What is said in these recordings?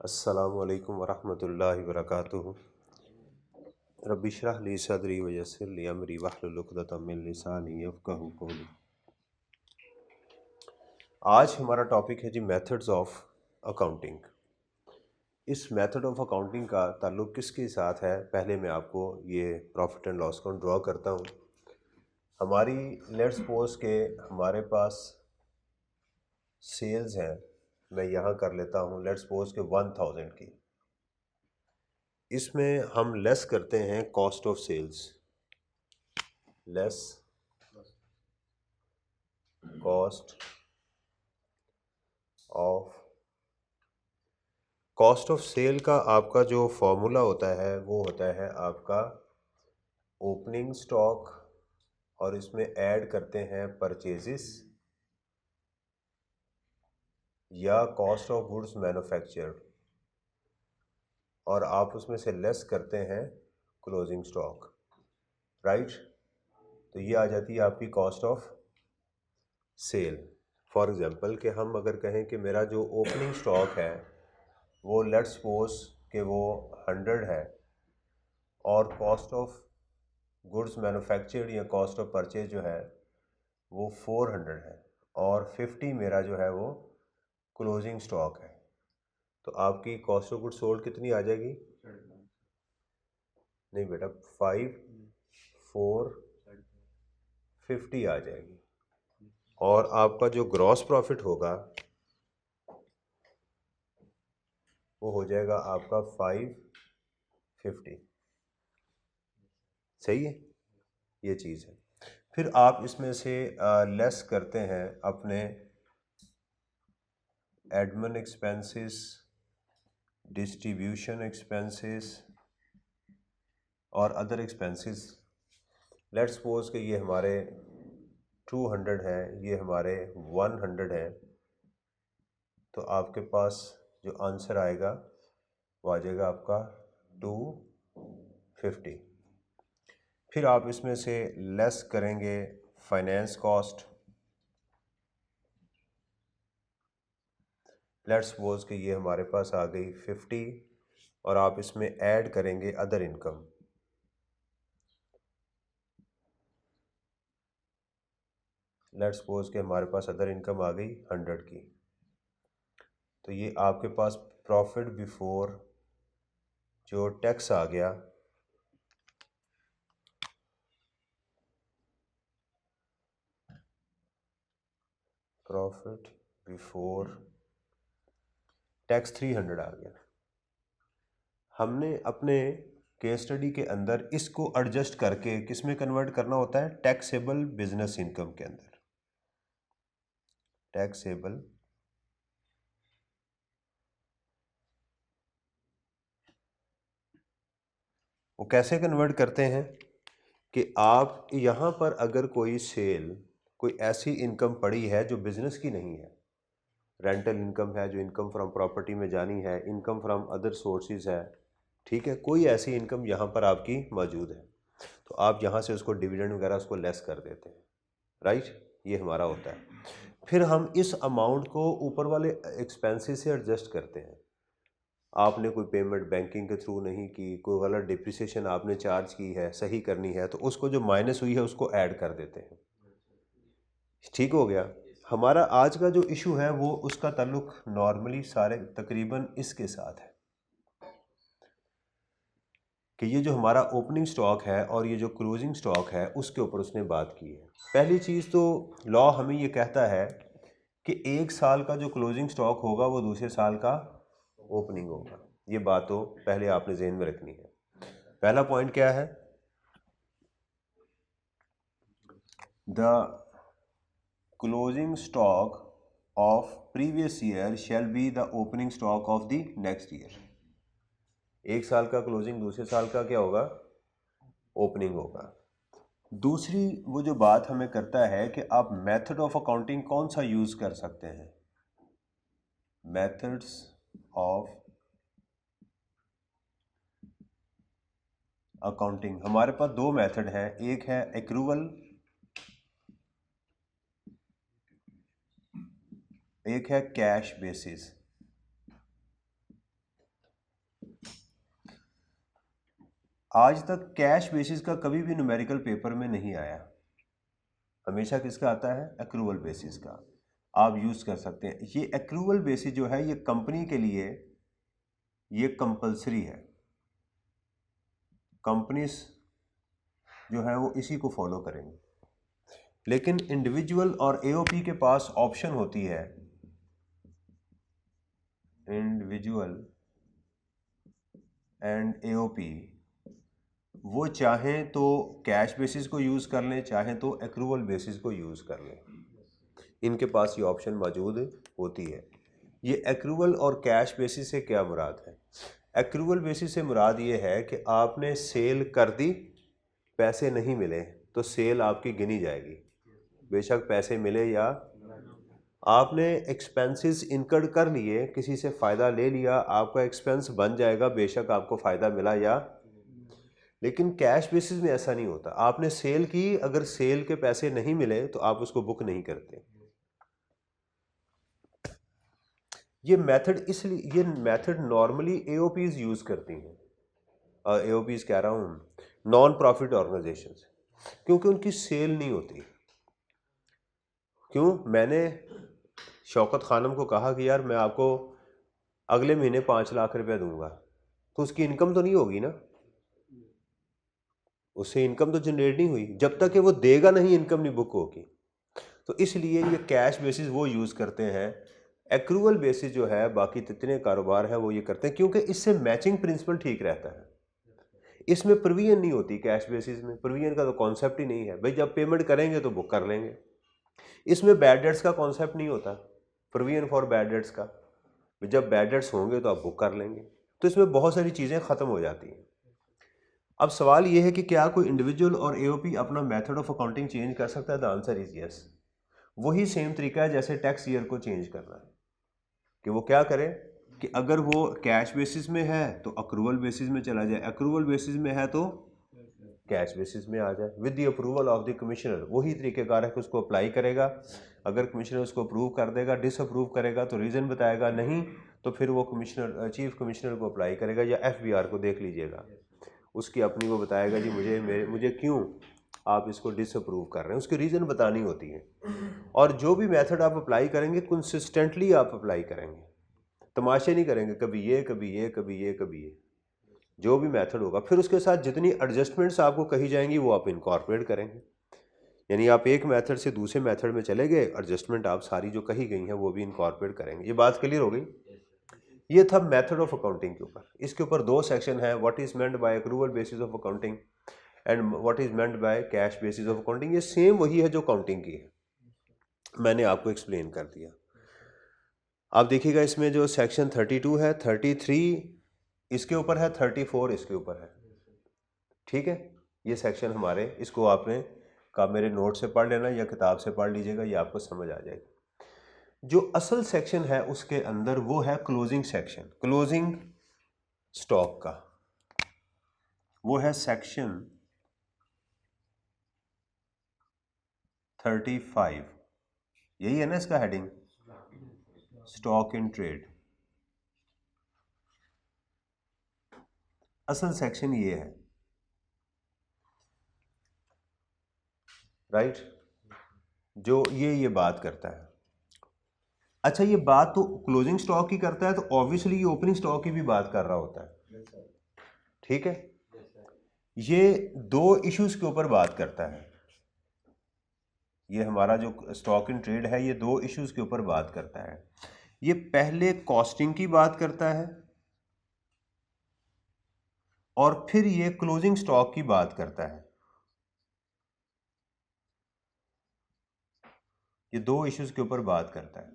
अस्सलामु अलैकुम वरहमतुल्लाहि वबरकातुहू। रब्बि इश्रह ली सदरी व यस्सिर ली अमरी वहलुल उक़दतम मिन लिसानी यफ़क़हू क़ौली। आज हमारा टॉपिक है जी मेथड्स ऑफ अकाउंटिंग। इस मेथड ऑफ अकाउंटिंग का ताल्लुक़ किसके साथ है, पहले मैं आपको ये profit and loss account draw करता हूँ। हमारी लेट्स सपोज के हमारे पास सेल्स हैं, मैं यहाँ कर लेता हूँ लेट्स सपोज के 1000 की। इसमें हम लेस करते हैं cost of sales, less cost of sale का आपका जो फॉर्मूला होता है वो होता है आपका ओपनिंग स्टॉक, और इसमें ऐड करते हैं परचेजेस या कॉस्ट ऑफ गुड्स मैन्युफैक्चर्ड, और आप उसमें से लेस करते हैं क्लोजिंग स्टॉक, राइट। तो ये आ जाती है आपकी cost of sale. For example कि हम अगर कहें कि मेरा जो ओपनिंग स्टॉक है वो लेट्स सपोज कि वो 100 है, और कॉस्ट ऑफ गुड्स मैन्युफैक्चर्ड या कॉस्ट ऑफ परचेज जो है वो 400 है, और 50 मेरा जो है वो क्लोजिंग स्टॉक है। तो आपकी कॉस्ट ऑफ गुड्स सोल्ड कितनी आ जाएगी? नहीं बेटा, 5 4 50 आ जाएगी, और आपका जो ग्रॉस प्रॉफिट होगा वो हो जाएगा आपका 550। सही है, ये चीज़ है। फिर आप इसमें से लेस करते हैं अपने एडमिन एक्सपेंसेस, डिस्ट्रीब्यूशन एक्सपेंसेस और अदर एक्सपेंसेस। लेट्स सपोज कि ये हमारे 200 हैं, ये हमारे 100 हैं, तो आपके पास जो आंसर आएगा वो आ जाएगा आपका 250। फिर आप इसमें से लेस करेंगे फाइनेंस कॉस्ट। लेट्स सपोज कि ये हमारे पास आ गई 50, और आप इसमें ऐड करेंगे अदर इनकम। लेट्स सपोज कि हमारे पास अदर इनकम आ गई 100 की, तो ये आपके पास प्रॉफिट बिफोर जो टैक्स आ गया प्रॉफिट बिफोर टैक्स 300 आ गया। हमने अपने केस स्टडी के अंदर इसको एडजस्ट करके किस में कन्वर्ट करना होता है? टैक्सेबल बिजनेस इनकम के अंदर। टैक्सेबल वो कैसे कन्वर्ट करते हैं कि आप यहाँ पर अगर कोई सेल, कोई ऐसी इनकम पड़ी है जो बिजनेस की नहीं है, रेंटल इनकम है जो इनकम फ्रॉम प्रॉपर्टी में जानी है, इनकम फ्रॉम अदर सोर्सेज है, ठीक है, कोई ऐसी इनकम यहाँ पर आपकी मौजूद है, तो आप यहाँ से उसको डिविडेंड वगैरह उसको लेस कर देते हैं, राइट। ये हमारा होता है। फिर हम इस अमाउंट को ऊपर वाले एक्सपेंसेस से एडजस्ट करते हैं। आपने कोई पेमेंट बैंकिंग के थ्रू नहीं की, कोई गलत डिप्रिसिएशन आपने चार्ज की है, सही करनी है, तो उसको जो माइनस हुई है उसको ऐड कर देते हैं। ठीक हो गया। हमारा आज का जो इशू है वो उसका ताल्लुक नॉर्मली सारे तकरीबन इसके साथ है कि ये जो हमारा ओपनिंग स्टॉक है और ये जो क्लोजिंग स्टॉक है उसके ऊपर उसने बात की है। पहली चीज़ तो लॉ हमें ये कहता है कि 1 साल का जो क्लोजिंग स्टॉक होगा वो दूसरे साल का ओपनिंग होगा। ये बात तो पहले आपने जहन में रखनी है। पहला पॉइंट क्या है? The closing stock of previous year shall be the opening stock of the next year. 1 साल का क्लोजिंग दूसरे साल का क्या होगा? ओपनिंग होगा। दूसरी वो जो बात हमें करता है कि आप मेथड ऑफ अकाउंटिंग कौन सा यूज कर सकते हैं। मेथड्स ऑफ अकाउंटिंग, हमारे पास दो मेथड हैं, एक है एक्रूवल, एक है कैश बेसिस। आज तक कैश बेसिस का कभी भी न्यूमेरिकल पेपर में नहीं आया, हमेशा किसका आता है? एक्रूवल बेसिस का। आप यूज़ कर सकते हैं ये एक्रूवल बेसिस जो है, ये कंपनी के लिए ये कंपलसरी है। कंपनीज जो है वो इसी को फॉलो करेंगे, लेकिन इंडिविजुअल और एओपी के पास ऑप्शन होती है, इंडिविजुअल एंड एओपी वो चाहें तो कैश बेसिस को यूज़ कर लें, चाहें तो एक्रूवल बेसिस को यूज़ कर लें, इनके पास ये ऑप्शन मौजूद होती है। ये एक्रूवल और कैश बेसिस से क्या मुराद है? एक्रूवल बेसिस से मुराद ये है कि आपने सेल कर दी, पैसे नहीं मिले तो सेल आपकी गिनी जाएगी, बेशक पैसे मिले या आपने एक्सपेंसेस इनकर्ड कर लिए, किसी से फ़ायदा ले लिया, आपका एक्सपेंस बन जाएगा, बेशक आपको फ़ायदा मिला या। लेकिन कैश बेसिस में ऐसा नहीं होता। आपने सेल की, अगर सेल के पैसे नहीं मिले तो आप उसको बुक नहीं करते। ये मेथड इसलिए, ये मेथड नॉर्मली एओपीज यूज़ करती हैं, एओपीज कह रहा हूँ नॉन प्रॉफिट ऑर्गेनाइजेशंस, क्योंकि उनकी सेल नहीं होती। क्यों? मैंने शौकत खानम को कहा कि यार मैं आपको अगले महीने 5 लाख रुपया दूंगा, तो उसकी इनकम तो नहीं होगी ना, उससे इनकम तो जनरेट नहीं हुई, जब तक कि वो देगा नहीं इनकम नहीं बुक होगी। तो इसलिए ये कैश बेसिस वो यूज़ करते हैं। एक्रूवल बेसिस जो है बाकी जितने कारोबार हैं वो ये करते हैं, क्योंकि इससे मैचिंग प्रिंसिपल ठीक रहता है। इसमें प्रोविजन नहीं होती कैश बेसिस में, प्रोविजन का तो कॉन्सेप्ट ही नहीं है भाई, जब पेमेंट करेंगे तो बुक कर लेंगे। इसमें बैड डेट्स का कॉन्सेप्ट नहीं होता, प्रोविजन फॉर बैड डेट्स का, जब बैड डेट्स होंगे तो आप बुक कर लेंगे। तो इसमें बहुत सारी चीज़ें ख़त्म हो जाती हैं। अब सवाल ये है कि क्या कोई इंडिविजुअल और एओपी अपना मेथड ऑफ अकाउंटिंग चेंज कर सकता है? The answer is yes. वही सेम तरीका है जैसे टैक्स ईयर को चेंज करना है, कि वो क्या करे कि अगर वो कैश बेसिस में है तो अक्रूवल बेसिस में चला जाए, अक्रूवल बेसिस में है तो कैश बेसिस में आ जाए, with the approval of the commissioner. वही तरीक़ेकार है कि उसको अप्लाई करेगा, अगर कमिश्नर उसको अप्रूव कर देगा, डिसअप्रूव करेगा तो रीज़न बताएगा, नहीं तो फिर वो कमिश्नर चीफ कमिश्नर को अप्लाई करेगा, या एफबीआर को देख लीजिएगा, उसकी अपनी वो बताएगा जी मुझे क्यों आप इसको डिसअप्रूव कर रहे हैं, उसकी रीज़न बतानी होती है। और जो भी मेथड आप अप्लाई करेंगे कंसिस्टेंटली आप अप्लाई करेंगे, तमाशे नहीं करेंगे, कभी ये कभी ये कभी ये कभी ये, जो भी मेथड होगा फिर उसके साथ जितनी एडजस्टमेंट्स आपको कही जाएंगी वो आप इनकॉर्पोरेट करेंगे। यानी आप एक मेथड से दूसरे मेथड में चले गए, एडजस्टमेंट आप सारी जो कही गई हैं वो भी इनकॉर्पोरेट करेंगे। ये बात क्लियर हो गई? ये था मेथड ऑफ अकाउंटिंग के ऊपर। इसके ऊपर 2 सेक्शन है, what is meant by accrual basis of accounting and what is meant by cash basis of accounting. ये सेम वही है जो अकाउंटिंग की है, मैंने आपको एक्सप्लेन कर दिया। आप देखिएगा इसमें जो सेक्शन 32 है, 33 इसके ऊपर है, 34 इसके ऊपर है, ठीक है। ये सेक्शन हमारे, इसको आपने का मेरे नोट से पढ़ लेना या किताब से पढ़ लीजिएगा, ये आपको समझ आ जाएगी। जो असल सेक्शन है उसके अंदर वो है क्लोजिंग सेक्शन, क्लोजिंग स्टॉक का, वो है सेक्शन 35। यही है ना इसका हेडिंग, स्टॉक इन ट्रेड। असल सेक्शन ये है, राइट, जो ये बात करता है। अच्छा, ये बात तो क्लोजिंग स्टॉक की करता है, तो ऑब्वियसली ये ओपनिंग स्टॉक की भी बात कर रहा होता है, ठीक है। ये 2 इश्यूज के ऊपर बात करता है, ये हमारा जो स्टॉक इन ट्रेड है ये 2 इश्यूज के ऊपर बात करता है। ये पहले कॉस्टिंग की बात करता है और फिर ये क्लोजिंग स्टॉक की बात करता है। ये 2 इश्यूज के ऊपर बात करता है।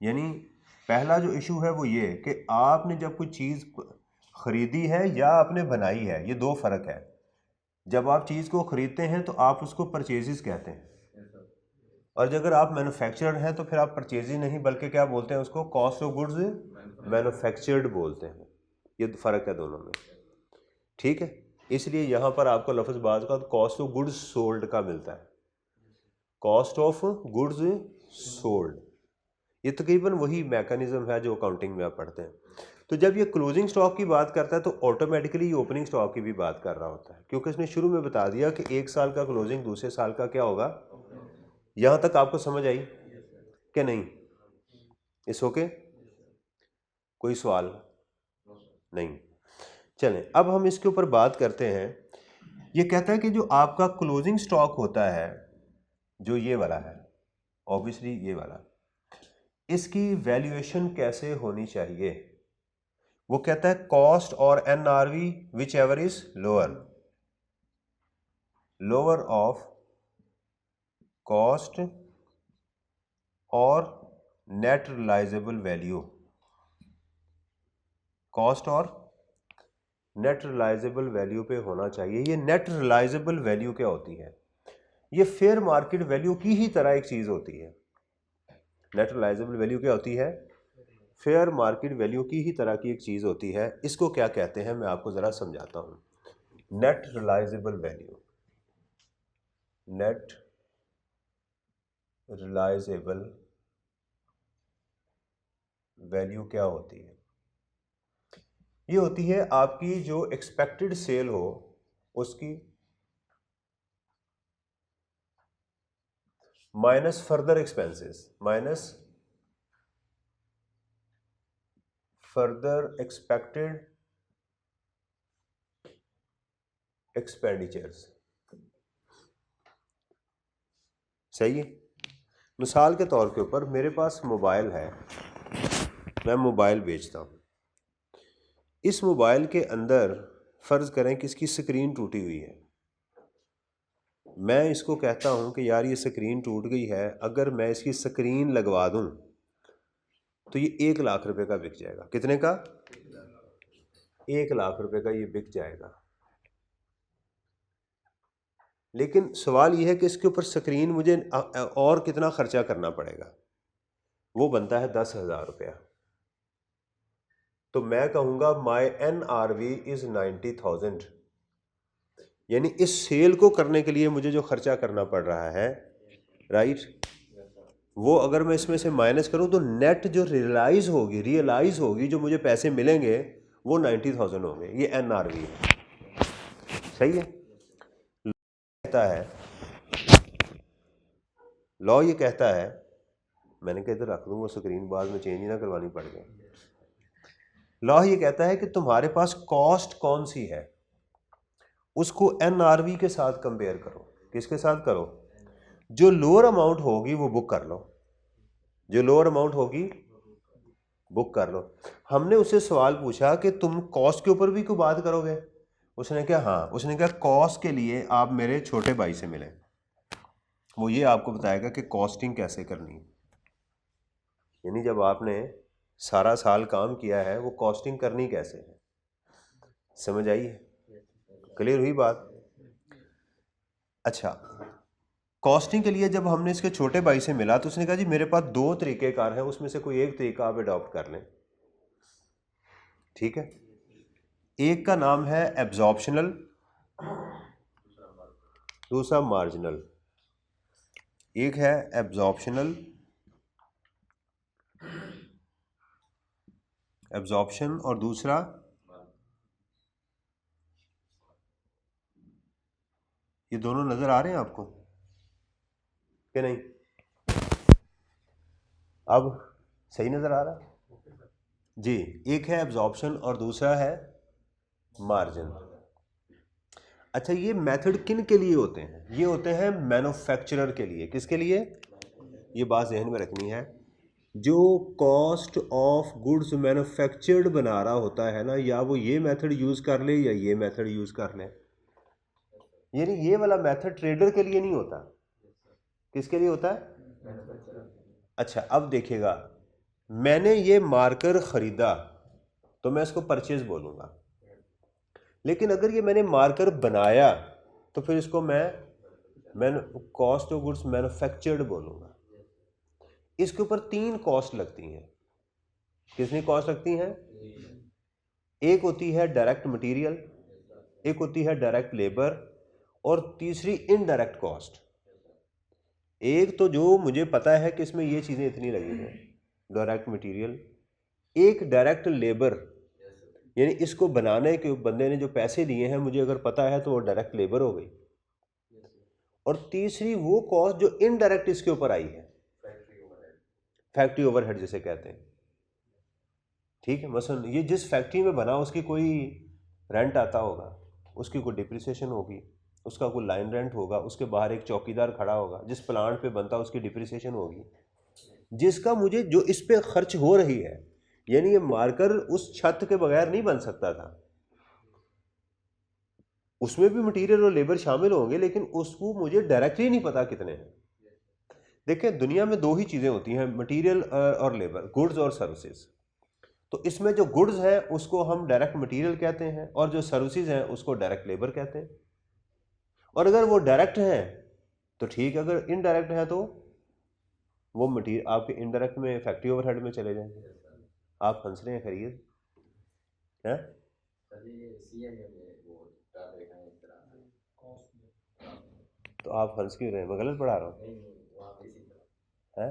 यानी पहला जो इशू है वो ये कि आपने जब कोई चीज़ खरीदी है या आपने बनाई है, ये 2 फर्क है। जब आप चीज़ को खरीदते हैं तो आप उसको परचेजेस कहते हैं, और अगर आप मैन्युफैक्चरर हैं तो फिर आप परचेजिंग नहीं बल्कि क्या बोलते हैं उसको, कॉस्ट ऑफ गुड्स मैन्युफैक्चर्ड बोलते हैं। ये फ़र्क है दोनों में, ठीक है। इसलिए यहाँ पर आपको लफ्ज़ बात का कॉस्ट ऑफ गुड्स सोल्ड का मिलता है, कॉस्ट ऑफ गुड्स सोल्ड। ये तकरीबन वही मैकेनिज्म है जो अकाउंटिंग में आप पढ़ते हैं। तो जब ये क्लोजिंग स्टॉक की बात करता है तो ऑटोमेटिकली ये ओपनिंग स्टॉक की भी बात कर रहा होता है, क्योंकि इसने शुरू में बता दिया कि 1 साल का क्लोजिंग दूसरे साल का क्या होगा। यहाँ तक आपको समझ आई कि नहीं? इस ओके, कोई सवाल नहीं? चलें अब हम इसके ऊपर बात करते हैं। ये कहता है कि जो आपका क्लोजिंग स्टॉक होता है, जो ये वाला है, ऑब्वियसली ये वाला, इसकी वैल्यूएशन कैसे होनी चाहिए। वो कहता है कॉस्ट और NRV whichever is lower of cost और नेट रियलाइजेबल वैल्यू। कॉस्ट और नेट रियलाइजेबल वैल्यू पे होना चाहिए। ये नेट रियलाइजेबल वैल्यू क्या होती है? ये फेयर मार्केट वैल्यू की ही तरह एक चीज होती है। नेट रियलाइजेबल वैल्यू क्या होती है? फेयर मार्केट वैल्यू की ही तरह की एक चीज होती है। इसको क्या कहते हैं मैं आपको जरा समझाता हूं। Net realisable value, net realisable value क्या होती है? ये होती है आपकी जो एक्सपेक्टेड सेल हो उसकी minus further expenses, minus further expected expenditures. सही है? मिसाल के तौर के ऊपर मेरे पास मोबाइल है, मैं मोबाइल बेचता हूँ। इस मोबाइल के अंदर फ़र्ज़ करें कि इसकी स्क्रीन टूटी हुई है। मैं इसको कहता हूँ कि यार ये स्क्रीन टूट गई है, अगर मैं इसकी स्क्रीन लगवा दूँ तो ये 1 लाख रुपए का बिक जाएगा। कितने का? 1 लाख रुपए का ये बिक जाएगा। लेकिन सवाल ये है कि इसके ऊपर स्क्रीन मुझे और कितना खर्चा करना पड़ेगा। वो बनता है 10,000 रुपया। तो मैं कहूँगा माई NRV इज़ 90,000। यानी इस सेल को करने के लिए मुझे जो खर्चा करना पड़ रहा है, राइट, वो अगर मैं इसमें से माइनस करूं तो नेट जो रियलाइज होगी जो मुझे पैसे मिलेंगे वो 90,000 होंगे। ये NRV है। सही है? लॉ ये कहता है, मैंने कहा इधर रख दूँ वो स्क्रीन बाद में चेंज ही ना करवानी पड़ जाए। लॉ ये कहता है कि तुम्हारे पास कॉस्ट कौन सी है उसको NRV के साथ कंपेयर करो। किसके साथ करो? जो लोअर अमाउंट होगी वो बुक कर लो, जो लोअर अमाउंट होगी बुक कर लो। हमने उससे सवाल पूछा कि तुम कॉस्ट के ऊपर भी कोई बात करोगे? उसने कहा हाँ। उसने कहा कॉस्ट के लिए आप मेरे छोटे भाई से मिलें, वो ये आपको बताएगा कि कॉस्टिंग कैसे करनी है। यानी जब आपने सारा साल काम किया है वो कॉस्टिंग करनी कैसे है। समझ आई है? क्लियर हुई बात? अच्छा, कॉस्टिंग के लिए जब हमने इसके छोटे भाई से मिला तो उसने कहा जी मेरे पास 2 तरीक़ेकार हैं, उसमें से कोई एक तरीका आप अडॉप्ट कर लें। ठीक है? एक का नाम है एब्जॉर्प्शनल, दूसरा मार्जिनल। एक है एब्जॉर्प्शनल, एब्जॉर्प्शन, और दूसरा ये दोनों नजर आ रहे हैं आपको कि नहीं? अब सही नजर आ रहा है जी? एक है एब्जॉर्प्शन और दूसरा है मार्जिन। अच्छा, ये मेथड किन के लिए होते हैं? ये होते हैं मैन्युफैक्चरर के लिए। किसके लिए? ये बात जहन में रखनी है। जो कॉस्ट ऑफ गुड्स मैन्युफैक्चर्ड बना रहा होता है ना, या वो ये मेथड यूज़ कर ले या ये मेथड यूज़ कर ले। यानी ये वाला मेथड ट्रेडर के लिए नहीं होता। किसके लिए होता है? अच्छा, अब देखिएगा, मैंने ये मार्कर ख़रीदा तो मैं इसको परचेज बोलूँगा, लेकिन अगर ये मैंने मार्कर बनाया तो फिर इसको मैं कॉस्ट ऑफ गुड्स मैन्युफैक्चर्ड बोलूँगा। इसके ऊपर 3 कॉस्ट लगती हैं। कितनी कॉस्ट लगती हैं? एक होती है डायरेक्ट मटेरियल, एक होती है डायरेक्ट लेबर, और तीसरी इनडायरेक्ट कॉस्ट। एक तो जो मुझे पता है कि इसमें ये चीज़ें इतनी लगी हैं, डायरेक्ट मटेरियल, एक डायरेक्ट लेबर, यानी इसको बनाने के बंदे ने जो पैसे दिए हैं मुझे अगर पता है तो वो डायरेक्ट लेबर हो गई। और तीसरी वो कॉस्ट जो इनडायरेक्ट इसके ऊपर आई है, फैक्ट्री ओवरहेड जिसे कहते हैं। ठीक है, मसलन ये जिस फैक्ट्री में बना उसकी कोई रेंट आता होगा, उसकी कोई डिप्रिसिएशन होगी, उसका कोई लाइन रेंट होगा, उसके बाहर एक चौकीदार खड़ा होगा, जिस प्लांट पे बनता उसकी डिप्रिसिएशन होगी, जिसका मुझे जो इस पे खर्च हो रही है, यानी ये मार्कर उस छत के बगैर नहीं बन सकता था, उसमें भी मटेरियल और लेबर शामिल होंगे, लेकिन उसको मुझे डायरेक्टली नहीं पता कितने हैं। देखिए दुनिया में दो ही चीज़ें होती हैं, मटेरियल और लेबर, गुड्स और सर्विसेज। तो इसमें जो गुड्स हैं उसको हम डायरेक्ट मटेरियल कहते हैं और जो सर्विसेज हैं उसको डायरेक्ट लेबर कहते हैं। और अगर वो डायरेक्ट हैं तो ठीक, अगर इनडायरेक्ट है तो वो मटीरियल आपके इनडायरेक्ट में फैक्ट्री ओवरहेड में चले जाएंगे। आप हंस रहे हैं, खैरियत है? तो आप हंस क्यों रहे हैं? मैं गलत पढ़ा रहा हूँ है?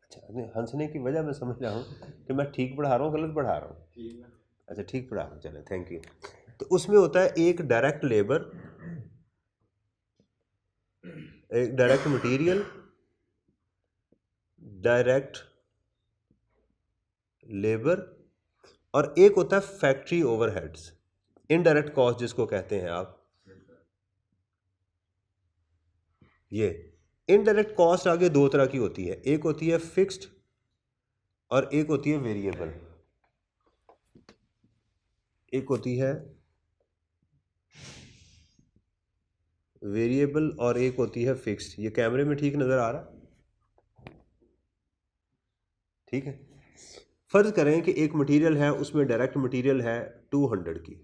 अच्छा, हंसने की वजह मैं समझ रहा हूँ कि मैं ठीक पढ़ा रहा हूँ गलत पढ़ा रहा हूँ। अच्छा ठीक पढ़ा रहा हूँ, चले थैंक यू। तो उसमें होता है एक डायरेक्ट लेबर, एक डायरेक्ट मटेरियल, डायरेक्ट लेबर, और एक होता है फैक्ट्री ओवरहेड्स, इनडायरेक्ट कॉस्ट जिसको कहते हैं आप। ये इनडायरेक्ट कॉस्ट आगे दो तरह की होती है, एक होती है फिक्स्ड और एक होती है वेरिएबल। एक होती है वेरिएबल और एक होती है फिक्स्ड। ये कैमरे में ठीक नज़र आ रहा? ठीक है। फ़र्ज़ करें कि एक मटेरियल है, उसमें डायरेक्ट मटेरियल है 200 की,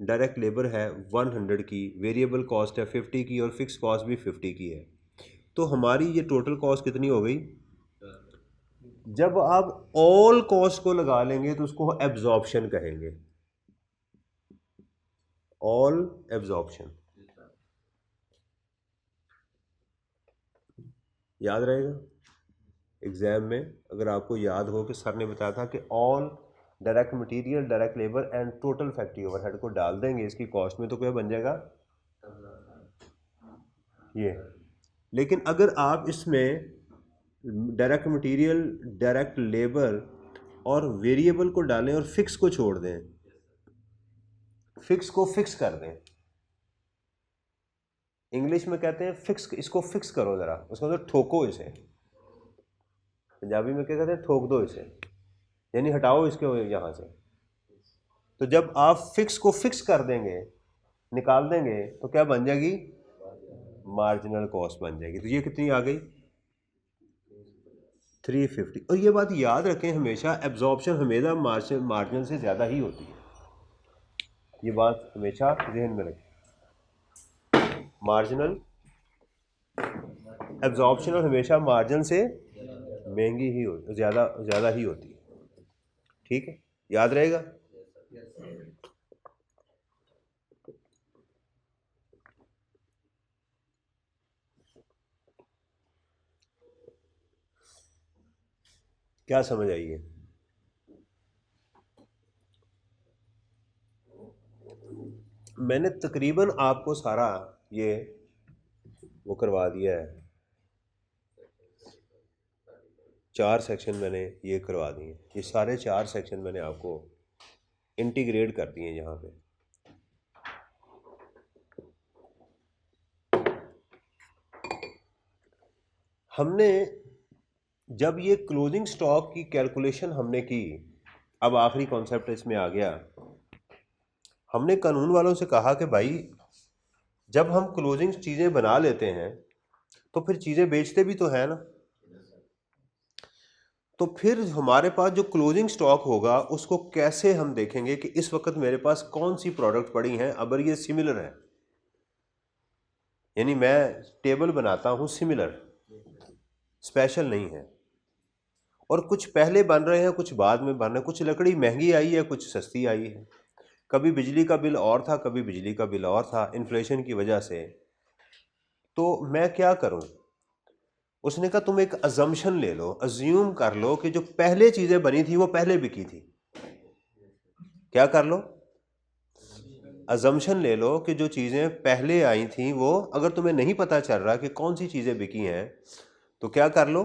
डायरेक्ट लेबर है 100 की, वेरिएबल कॉस्ट है 50 की और फिक्स कॉस्ट भी 50 की है। तो हमारी ये टोटल कॉस्ट कितनी हो गई? जब आप ऑल कॉस्ट को लगा लेंगे तो उसको एब्जॉर्प्शन कहेंगे, ऑल एब्जॉर्प्शन। याद रहेगा एग्जाम में, अगर आपको याद हो कि सर ने बताया था कि all direct material, direct labour and total factory overhead को डाल देंगे इसकी कॉस्ट में तो क्या बन जाएगा ये। लेकिन अगर आप इसमें डायरेक्ट मटेरियल, डायरेक्ट लेबर और वेरिएबल को डालें और फिक्स को छोड़ दें, फिक्स को फिक्स कर दें, इंग्लिश में कहते हैं फिक्स, इसको फिक्स करो ज़रा, उसको तो ठोको इसे, पंजाबी में क्या कहते हैं, ठोक दो इसे, यानी हटाओ इसके यहाँ से। तो जब आप फिक्स को फिक्स कर देंगे, निकाल देंगे, तो क्या बन जाएगी? मार्जिनल कॉस्ट बन जाएगी। तो ये कितनी आ गई? 350। और ये बात याद रखें हमेशा, एब्जॉर्प्शन हमेशा मार्जिन से ज़्यादा ही होती है, ये बात हमेशा जहन में रखें। मार्जिनल एब्जॉर्प्शन हमेशा मार्जिन से महंगी ही हो, ज़्यादा ही होती है। ठीक है, याद रहेगा। क्या समझ आई है? मैंने तकरीबन आपको सारा ये वो करवा दिया है, 4 सेक्शन मैंने ये करवा दिए, ये सारे 4 सेक्शन मैंने आपको इंटीग्रेट कर दिए यहाँ पे। हमने जब ये क्लोजिंग स्टॉक की कैलकुलेशन हमने की, अब आखिरी कॉन्सेप्ट इसमें आ गया, हमने कानून वालों से कहा कि भाई जब हम क्लोजिंग चीज़ें बना लेते हैं तो फिर चीज़ें बेचते भी तो है ना, तो फिर हमारे पास जो क्लोजिंग स्टॉक होगा उसको कैसे हम देखेंगे कि इस वक्त मेरे पास कौन सी प्रोडक्ट पड़ी हैं, अगर ये सिमिलर है, यानी मैं टेबल बनाता हूँ सिमिलर, स्पेशल नहीं है, और कुछ पहले बन रहे हैं कुछ बाद में बन रहे हैं, कुछ लकड़ी महंगी आई है कुछ सस्ती आई है, कभी बिजली का बिल और था कभी बिजली का बिल और था इन्फ्लेशन की वजह से, तो मैं क्या करूं? उसने कहा तुम एक अजम्पशन ले लो, अज्यूम कर लो कि जो पहले चीजें बनी थी वो पहले बिकी थी। क्या कर लो? अजम्पशन ले लो कि जो चीजें पहले आई थी वो, अगर तुम्हें नहीं पता चल रहा कि कौन सी चीजें बिकी हैं तो क्या कर लो?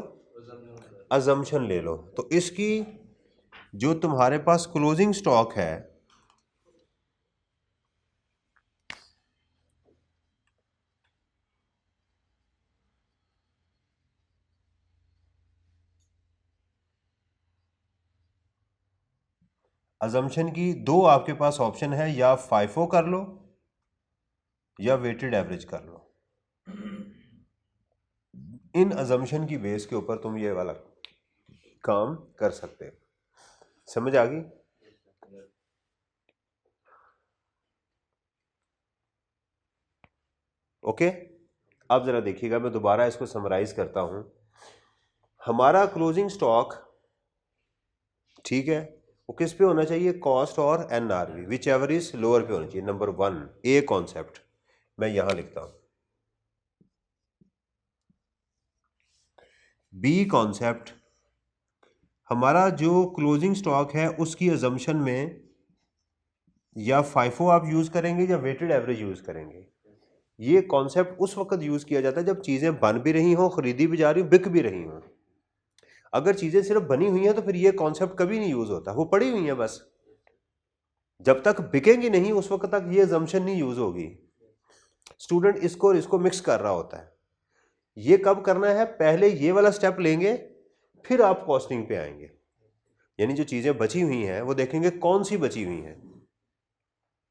अजम्पशन ले लो। तो इसकी जो तुम्हारे पास क्लोजिंग स्टॉक है, अजम्पशन की दो आपके पास ऑप्शन है, या फाइफो कर लो या वेटेड एवरेज कर लो। इन अजम्पशन की बेस के ऊपर तुम ये वाला काम कर सकते हो। समझ आ गई? ओके, अब जरा देखिएगा, मैं दोबारा इसको समराइज करता हूं। हमारा क्लोजिंग स्टॉक, ठीक है, वो किस पे होना चाहिए? कॉस्ट और NRV, whichever is lower पे होना चाहिए। नंबर 1 ए कॉन्सेप्ट मैं यहां लिखता हूं। बी कॉन्सेप्ट, हमारा जो क्लोजिंग स्टॉक है उसकी अजम्पशन में या फाइफो आप यूज करेंगे या वेटेड एवरेज यूज करेंगे। ये कॉन्सेप्ट उस वक्त यूज किया जाता है जब चीजें बन भी रही हों, खरीदी भी जा रही हो, बिक भी रही हों। अगर चीजें सिर्फ बनी हुई हैं तो फिर ये कॉन्सेप्ट कभी नहीं यूज होता, वो पड़ी हुई हैं बस। जब तक बिकेंगी नहीं उस वक्त तक ये अजम्पशन नहीं यूज होगी। स्टूडेंट इसको और इसको मिक्स कर रहा होता है। ये कब करना है? पहले ये वाला स्टेप लेंगे, फिर आप कॉस्टिंग पे आएंगे। यानी जो चीजें बची हुई हैं वो देखेंगे कौन सी बची हुई हैं।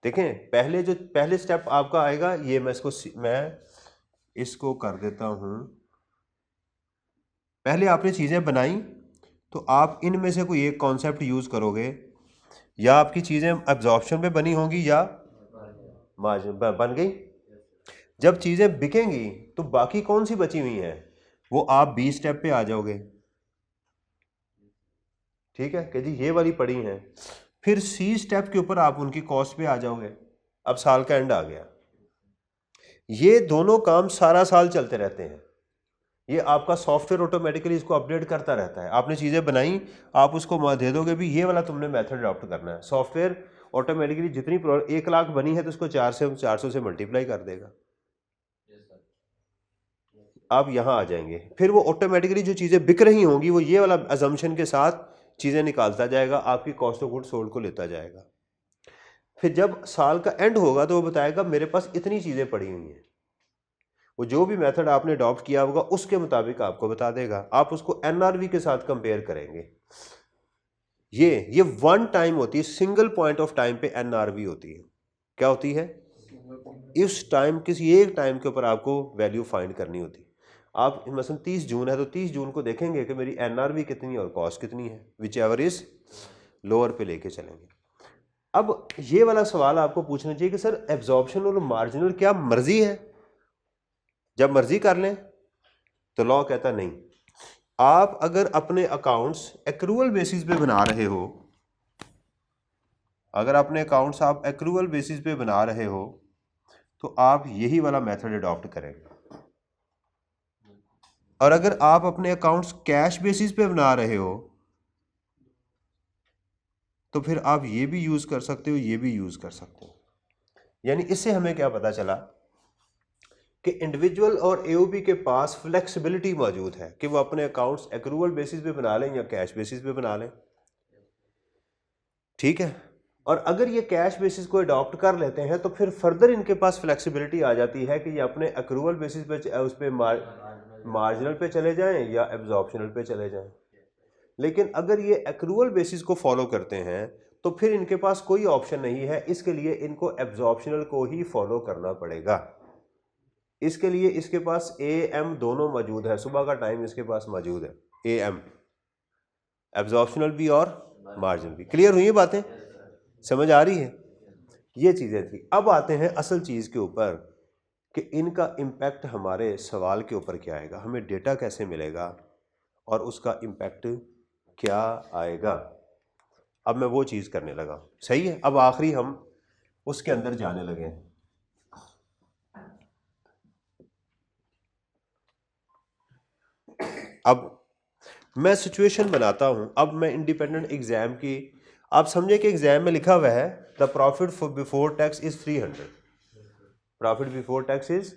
देखें, पहले स्टेप आपका आएगा ये, मैं इसको कर देता हूं। पहले आपने चीजें बनाई तो आप इनमें से कोई एक कॉन्सेप्ट यूज करोगे, या आपकी चीजें एब्जॉर्प्शन पे बनी होंगी या मार्जिन बन गई। जब चीजें बिकेंगी तो बाकी कौन सी बची हुई हैं, वो आप बी स्टेप पे आ जाओगे। ठीक है कि जी ये वाली पड़ी हैं। फिर सी स्टेप के ऊपर आप उनकी कॉस्ट पे आ जाओगे। अब साल का एंड आ गया, ये दोनों काम सारा साल चलते रहते हैं। ये आपका सॉफ्टवेयर ऑटोमेटिकली इसको अपडेट करता रहता है। आपने चीज़ें बनाई, आप उसको दे दोगे भी ये वाला तुमने मेथड अडॉप्ट करना है, सॉफ्टवेयर ऑटोमेटिकली जितनी 1 लाख बनी है तो उसको 400 से मल्टीप्लाई कर देगा। आप यहाँ आ जाएंगे, फिर वो ऑटोमेटिकली जो चीज़ें बिक रही होंगी वो ये वाला अजम्पशन के साथ चीज़ें निकालता जाएगा, आपकी कॉस्ट ऑफ गुड सोल्ड को लेता जाएगा। फिर जब साल का एंड होगा तो वो बताएगा मेरे पास इतनी चीज़ें पड़ी हुई हैं। वो जो भी मेथड आपने अडॉप्ट किया होगा उसके मुताबिक आपको बता देगा। आप उसको एनआरवी के साथ कंपेयर करेंगे। ये वन टाइम होती है, सिंगल पॉइंट ऑफ टाइम पे एनआरवी होती है। क्या होती है? इस टाइम, किसी एक टाइम के ऊपर आपको वैल्यू फाइंड करनी होती है। आप मसलन 30 जून है तो 30 जून को देखेंगे कि मेरी एनआरवी कितनी है और कॉस्ट कितनी है, विच एवर इज लोअर पे लेके चलेंगे। अब ये वाला सवाल आपको पूछना चाहिए कि सर एब्जॉर्प्शन और मार्जिनल क्या मर्जी है, जब मर्जी कर लें? तो लॉ कहता नहीं। आप अगर अपने अकाउंट्स एक्रूअल बेसिस पे बना रहे हो, अगर अपने अकाउंट्स आप एक्रूअल बेसिस पे बना रहे हो तो आप यही वाला मेथड अडॉप्ट करें। और अगर आप अपने अकाउंट्स कैश बेसिस पे बना रहे हो तो फिर आप ये भी यूज कर सकते हो, ये भी यूज कर सकते हो। यानी इससे हमें क्या पता चला कि इंडिविजुअल और एओबी के पास फ्लेक्सिबिलिटी मौजूद है कि वो अपने अकाउंट्स एक्रूअल बेसिस पे बना लें या कैश बेसिस पे बना लें। ठीक है, और अगर ये कैश बेसिस को अडॉप्ट कर लेते हैं तो फिर फर्दर इनके पास फ्लेक्सिबिलिटी आ जाती है कि ये अपने एक्रूअल बेसिस पे उस पर मार्जिनल पे चले जाएं या एब्जॉर्प्शनल पे चले जाएं। लेकिन अगर ये एक्रूअल बेसिस को फॉलो करते हैं तो फिर इनके पास कोई ऑप्शन नहीं है, इसके लिए इनको एब्जॉर्प्शनल को ही फॉलो करना पड़ेगा। इसके लिए इसके पास ए एम दोनों मौजूद है, सुबह का टाइम इसके पास मौजूद है, ए एम एब्जॉर्प्शनल भी और मार्जिनल भी। क्लियर हुई बातें? समझ आ रही है? ये चीज़ें थी। अब आते हैं असल चीज़ के ऊपर कि इनका इम्पैक्ट हमारे सवाल के ऊपर क्या आएगा, हमें डेटा कैसे मिलेगा और उसका इम्पैक्ट क्या आएगा। अब मैं वो चीज़ करने लगा, सही है। अब आखिरी हम उसके अंदर जाने लगे हैं। अब मैं सिचुएशन बनाता हूं, अब मैं इंडिपेंडेंट एग्जाम की, आप समझे कि एग्जाम में लिखा हुआ है the profit before tax is 300, profit before tax is,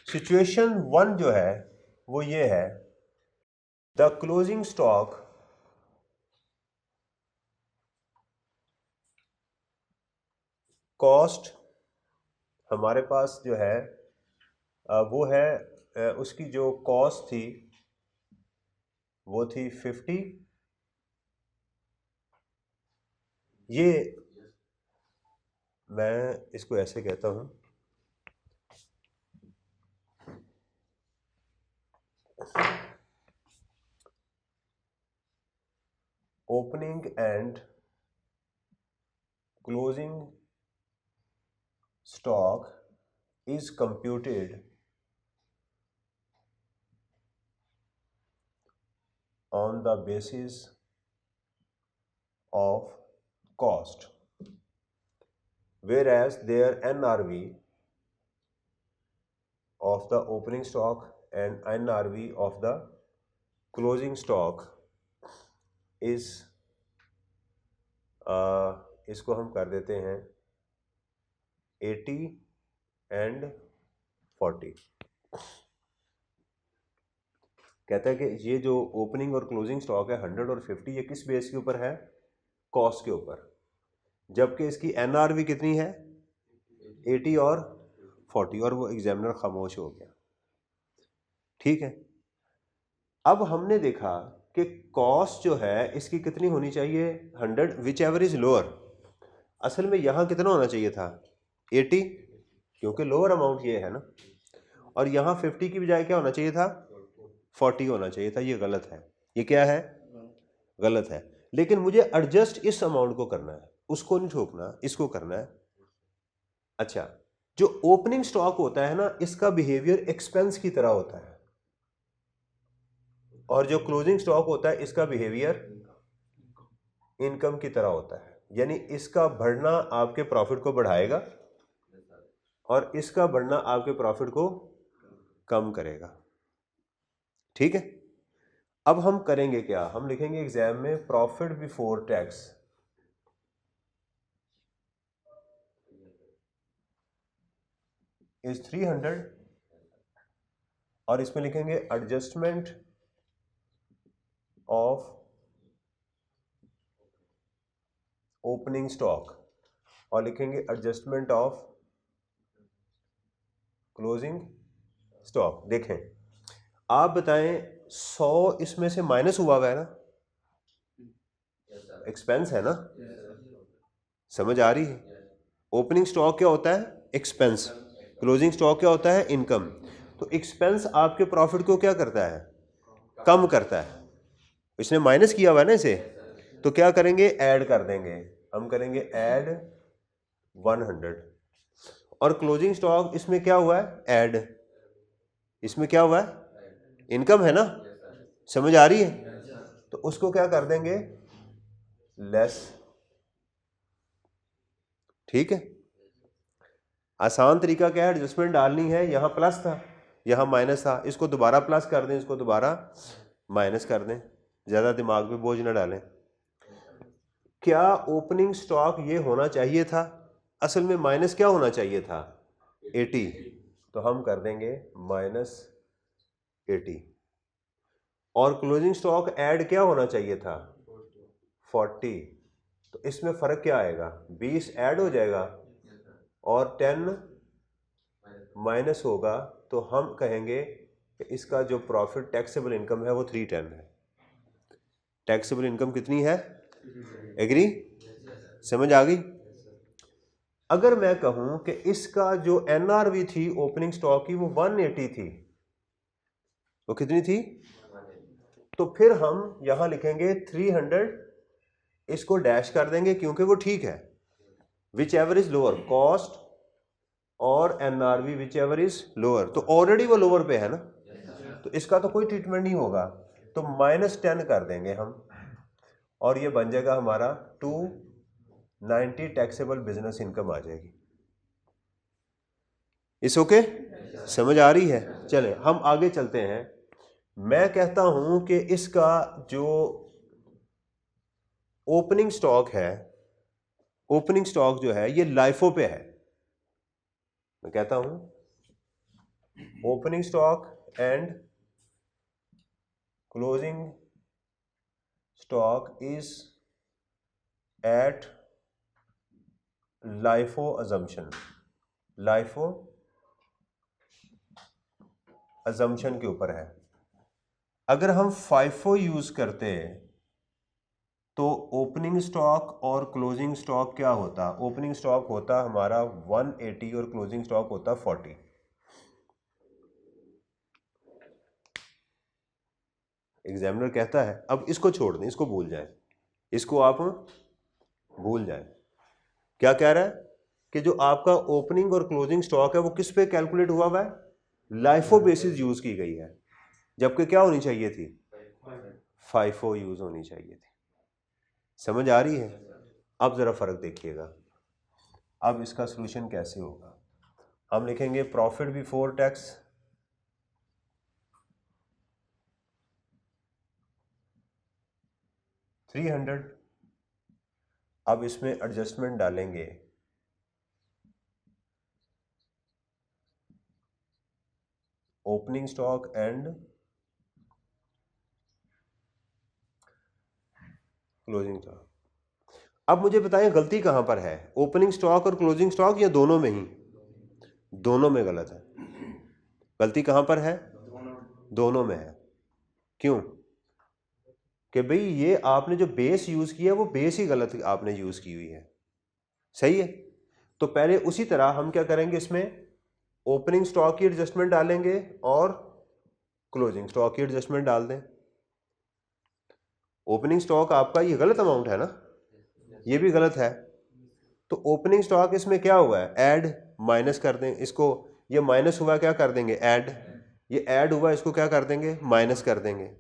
situation 1 जो है वो ये है, द क्लोजिंग स्टॉक कॉस्ट हमारे पास जो है वो है उसकी जो कॉस्ट थी वो थी 50, ये मैं इसको ऐसे कहता हूं, opening and closing stock is computed on the basis of cost, whereas their NRV of the opening stock and NRV of the closing stock is इसको हम कर देते हैं 80 and 40। कहता है कि ये जो ओपनिंग और क्लोजिंग स्टॉक है 100 और 50, ये किस बेस के ऊपर है? कॉस्ट के ऊपर, जबकि इसकी एनआरवी कितनी है? 80 और 40, और वो एग्जामिनर खामोश हो गया। ठीक है, अब हमने देखा कि कॉस्ट जो है इसकी कितनी होनी चाहिए? 100, विच एवर इज लोअर। असल में यहाँ कितना होना चाहिए था? 80, क्योंकि लोअर अमाउंट ये है ना, और यहाँ 50 की बजाय क्या होना चाहिए था? 40 होना चाहिए था। ये गलत है, ये क्या है? गलत है। लेकिन मुझे एडजस्ट इस अमाउंट को करना है, उसको नहीं ठोकना, इसको करना है। अच्छा, जो ओपनिंग स्टॉक होता है ना, इसका बिहेवियर एक्सपेंस की तरह होता है, और जो क्लोजिंग स्टॉक होता है इसका बिहेवियर इनकम की तरह होता है। यानी इसका बढ़ना आपके प्रॉफिट को बढ़ाएगा और इसका बढ़ना आपके प्रॉफिट को कम करेगा। ठीक है, अब हम करेंगे क्या? हम लिखेंगे एग्जाम में प्रॉफिट बिफोर टैक्स इज 300, और इसमें लिखेंगे एडजस्टमेंट ऑफ ओपनिंग स्टॉक, और लिखेंगे एडजस्टमेंट ऑफ क्लोजिंग स्टॉक। देखें, आप बताएं 100 इसमें से माइनस हुआ है ना, एक्सपेंस है ना, समझ आ रही है? ओपनिंग स्टॉक क्या होता है? एक्सपेंस। क्लोजिंग स्टॉक क्या होता है? इनकम। तो एक्सपेंस आपके प्रॉफिट को क्या करता है? कम करता है। इसने माइनस किया हुआ है ना इसे, तो क्या करेंगे? ऐड कर देंगे। हम करेंगे ऐड 100, और क्लोजिंग स्टॉक इसमें क्या हुआ है? ऐड। इसमें क्या हुआ है? इनकम है ना, समझ आ रही है? तो उसको क्या कर देंगे? लेस। ठीक है, आसान तरीका क्या है? एडजस्टमेंट डालनी है, यहाँ प्लस था यहाँ माइनस था, इसको दोबारा प्लस कर दें, इसको दोबारा माइनस कर दें, ज़्यादा दिमाग पे बोझ ना डालें। क्या ओपनिंग स्टॉक ये होना चाहिए था? असल में माइनस क्या होना चाहिए था? 80, तो हम कर देंगे -80, और क्लोजिंग स्टॉक ऐड क्या होना चाहिए था? 40, तो इसमें फ़र्क क्या आएगा? 20 ऐड हो जाएगा और 10 माइनस होगा, तो हम कहेंगे कि इसका जो प्रॉफिट टैक्सेबल इनकम है वो 310 है। टैक्सेबल इनकम कितनी है? एग्री? समझ आ गई? अगर मैं कहूं कि इसका जो एनआरवी थी ओपनिंग स्टॉक की वो 180 थी, वो कितनी थी? तो फिर हम यहां लिखेंगे 300, इसको डैश कर देंगे क्योंकि वो ठीक है। Whichever is lower, cost और NRV whichever is lower, तो ऑलरेडी वो लोअर पे है ना, तो इसका तो कोई ट्रीटमेंट नहीं होगा, तो -10 कर देंगे हम, और ये बन जाएगा हमारा 290 टैक्सेबल बिजनेस इनकम आ जाएगी। इस ओके? समझ आ रही है? चले हम आगे चलते हैं। मैं कहता हूं कि इसका जो ओपनिंग स्टॉक है, ओपनिंग स्टॉक जो है ये लाइफो पे है। मैं कहता हूं opening stock and closing stock is at LIFO assumption, LIFO assumption के ऊपर है। अगर हम फाइफो यूज करते तो ओपनिंग स्टॉक और क्लोजिंग स्टॉक क्या होता? ओपनिंग स्टॉक होता हमारा 180 और क्लोजिंग स्टॉक होता 40। एग्जामिनर कहता है, अब इसको छोड़ दें, इसको भूल जाए, इसको आप भूल जाए। क्या कह रहा है कि जो आपका ओपनिंग और क्लोजिंग स्टॉक है वो किस पे कैलकुलेट हुआ हुआ है? लाइफो बेसिस यूज की गई है, जबकि क्या होनी चाहिए थी? फाइफो यूज होनी चाहिए थी। समझ आ रही है? अब जरा फर्क देखिएगा। अब इसका सॉल्यूशन कैसे होगा? हम लिखेंगे प्रॉफिट बिफोर टैक्स $300। अब इसमें एडजस्टमेंट डालेंगे opening stock and closing stock. अब मुझे बताएं गलती कहां पर है, ओपनिंग स्टॉक और क्लोजिंग स्टॉक या दोनों में ही? दोनों में गलत है। गलती कहां पर है? दोनों में है। क्यों? कि भाई ये आपने जो बेस यूज किया वो बेस ही गलत आपने यूज की हुई है। सही है? तो पहले उसी तरह हम क्या करेंगे, इसमें ओपनिंग स्टॉक की एडजस्टमेंट डालेंगे और क्लोजिंग स्टॉक की एडजस्टमेंट डाल दें। ओपनिंग स्टॉक आपका ये गलत अमाउंट है ना, ये भी गलत है। तो ओपनिंग स्टॉक इसमें क्या हुआ है? ऐड, माइनस कर दें इसको। ये माइनस हुआ, क्या कर देंगे? ऐड। ये ऐड हुआ, इसको क्या कर देंगे? माइनस कर देंगे।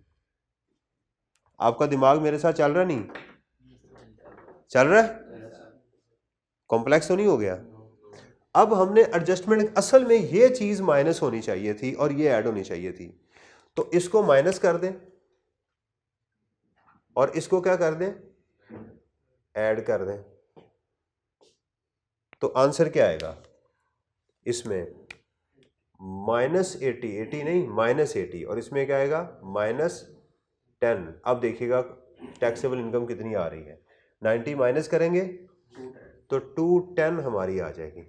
आपका दिमाग मेरे साथ चल रहा नहीं? चल रहा है? कॉम्प्लेक्स तो नहीं हो गया? अब हमने एडजस्टमेंट, असल में ये चीज माइनस होनी चाहिए थी और ये ऐड होनी चाहिए थी, तो इसको माइनस कर दें और इसको क्या कर दें? ऐड कर दें। तो आंसर क्या आएगा इसमें? -80, 80 नहीं -80, और इसमें क्या आएगा? -10। अब देखिएगा टैक्सेबल इनकम कितनी आ रही है। 90 माइनस करेंगे तो 210 हमारी आ जाएगी।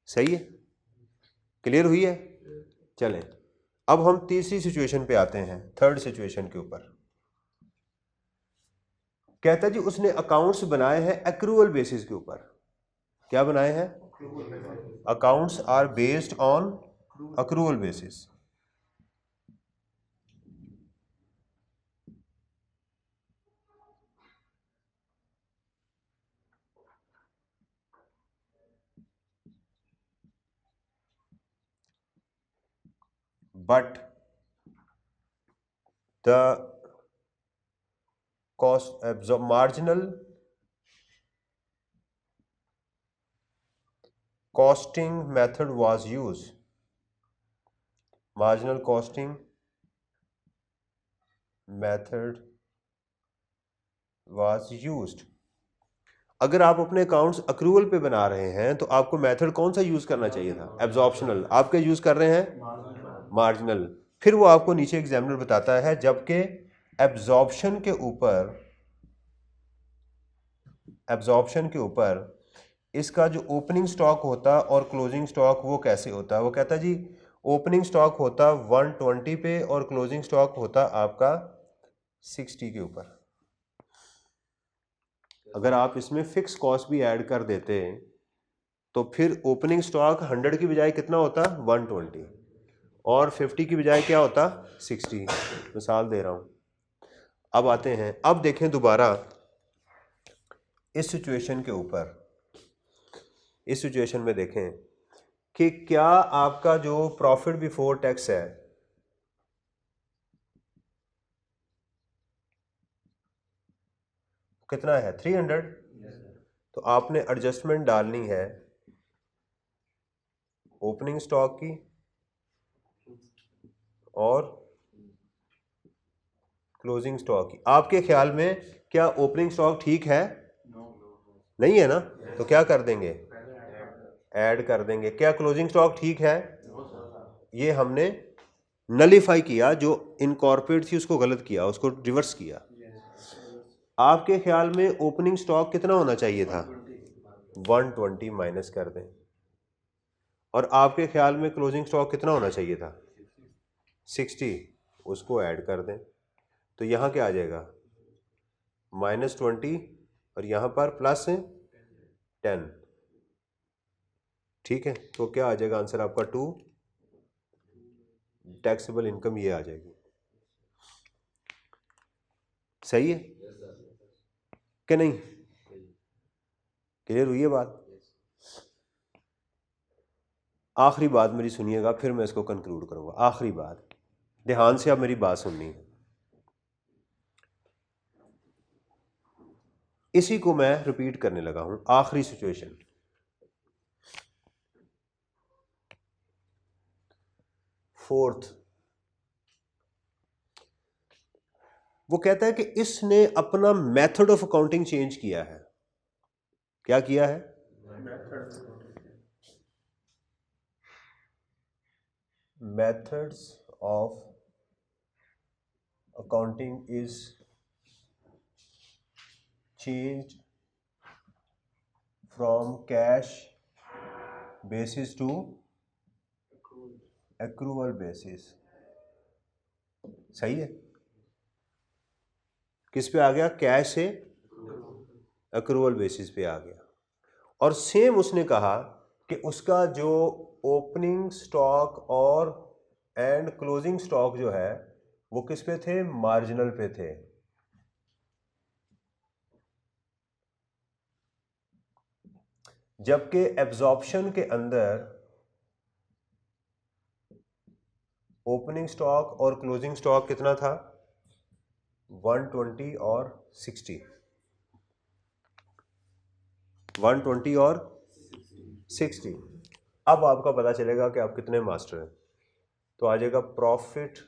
सही है? क्लियर हुई है? चलें अब हम तीसरी सिचुएशन पे आते हैं, थर्ड सिचुएशन के ऊपर। कहता है जी उसने अकाउंट्स बनाए हैं एक्रूअल बेसिस के ऊपर। क्या बनाए हैं? Accounts are based on accrual basis. But the cost marginal costing method was used, marginal costing method was used। अगर आप अपने अकाउंट्स अक्रूवल पे बना रहे हैं तो आपको मेथड कौन सा यूज करना चाहिए था? एब्जॉर्प्शनल। आप क्या यूज कर रहे हैं? मार्जिनल। फिर वो आपको नीचे एग्जामिनर बताता है जबकि एब्जॉर्प्शन के ऊपर इसका जो ओपनिंग स्टॉक होता और क्लोजिंग स्टॉक वो कैसे होता है? वो कहता है जी ओपनिंग स्टॉक होता 120 पे और क्लोजिंग स्टॉक होता आपका 60 के ऊपर। अगर आप इसमें फिक्स कॉस्ट भी ऐड कर देते तो फिर ओपनिंग स्टॉक 100 की बजाय कितना होता? 120, और 50 की बजाय क्या होता? 60। मिसाल दे रहा हूं। अब आते हैं, अब देखें दोबारा इस सिचुएशन के ऊपर। इस सिचुएशन में देखें कि क्या आपका जो प्रॉफिट बिफोर टैक्स है कितना है? 300। तो आपने एडजस्टमेंट डालनी है ओपनिंग स्टॉक की और क्लोजिंग स्टॉक। आपके ख्याल में क्या ओपनिंग स्टॉक ठीक है? नहीं है ना, तो क्या कर देंगे? ऐड कर देंगे। क्या क्लोजिंग स्टॉक ठीक है? ये हमने नलीफाई किया, जो इनकॉर्पोरेट थी उसको गलत किया, उसको रिवर्स किया। आपके ख्याल में ओपनिंग स्टॉक कितना होना चाहिए था? 120 माइनस कर दें। और आपके ख्याल में क्लोजिंग स्टॉक कितना होना चाहिए था? 60, उसको ऐड कर दें। तो यहाँ क्या आ जाएगा? -20 और यहाँ पर +10। ठीक है, तो क्या आ जाएगा आंसर आपका? 2 टैक्सेबल इनकम ये आ जाएगी। सही है कि नहीं? क्लियर हुई है बात? आखिरी बात मेरी सुनिएगा, फिर मैं इसको कंक्लूड करूंगा। आखिरी बात, ध्यान से आप मेरी बात सुननी है। इसी को मैं रिपीट करने लगा हूं। आखिरी सिचुएशन, फोर्थ, वो कहता है कि इसने अपना मेथड ऑफ अकाउंटिंग चेंज किया है। क्या किया है? Methods of accounting is change from cash basis to accrual basis. सही है? किस पे आ गया? कैश से एक्रूवल बेसिस पे आ गया। और सेम उसने कहा कि उसका जो ओपनिंग स्टॉक और एंड क्लोजिंग स्टॉक जो है वो किस पे थे? मार्जिनल पे थे। जबकि एब्जॉर्प्शन के अंदर ओपनिंग स्टॉक और क्लोजिंग स्टॉक कितना था? 120 और 60। 120 और 60। अब आपका पता चलेगा कि आप कितने मास्टर हैं। तो आ जाएगा प्रॉफिट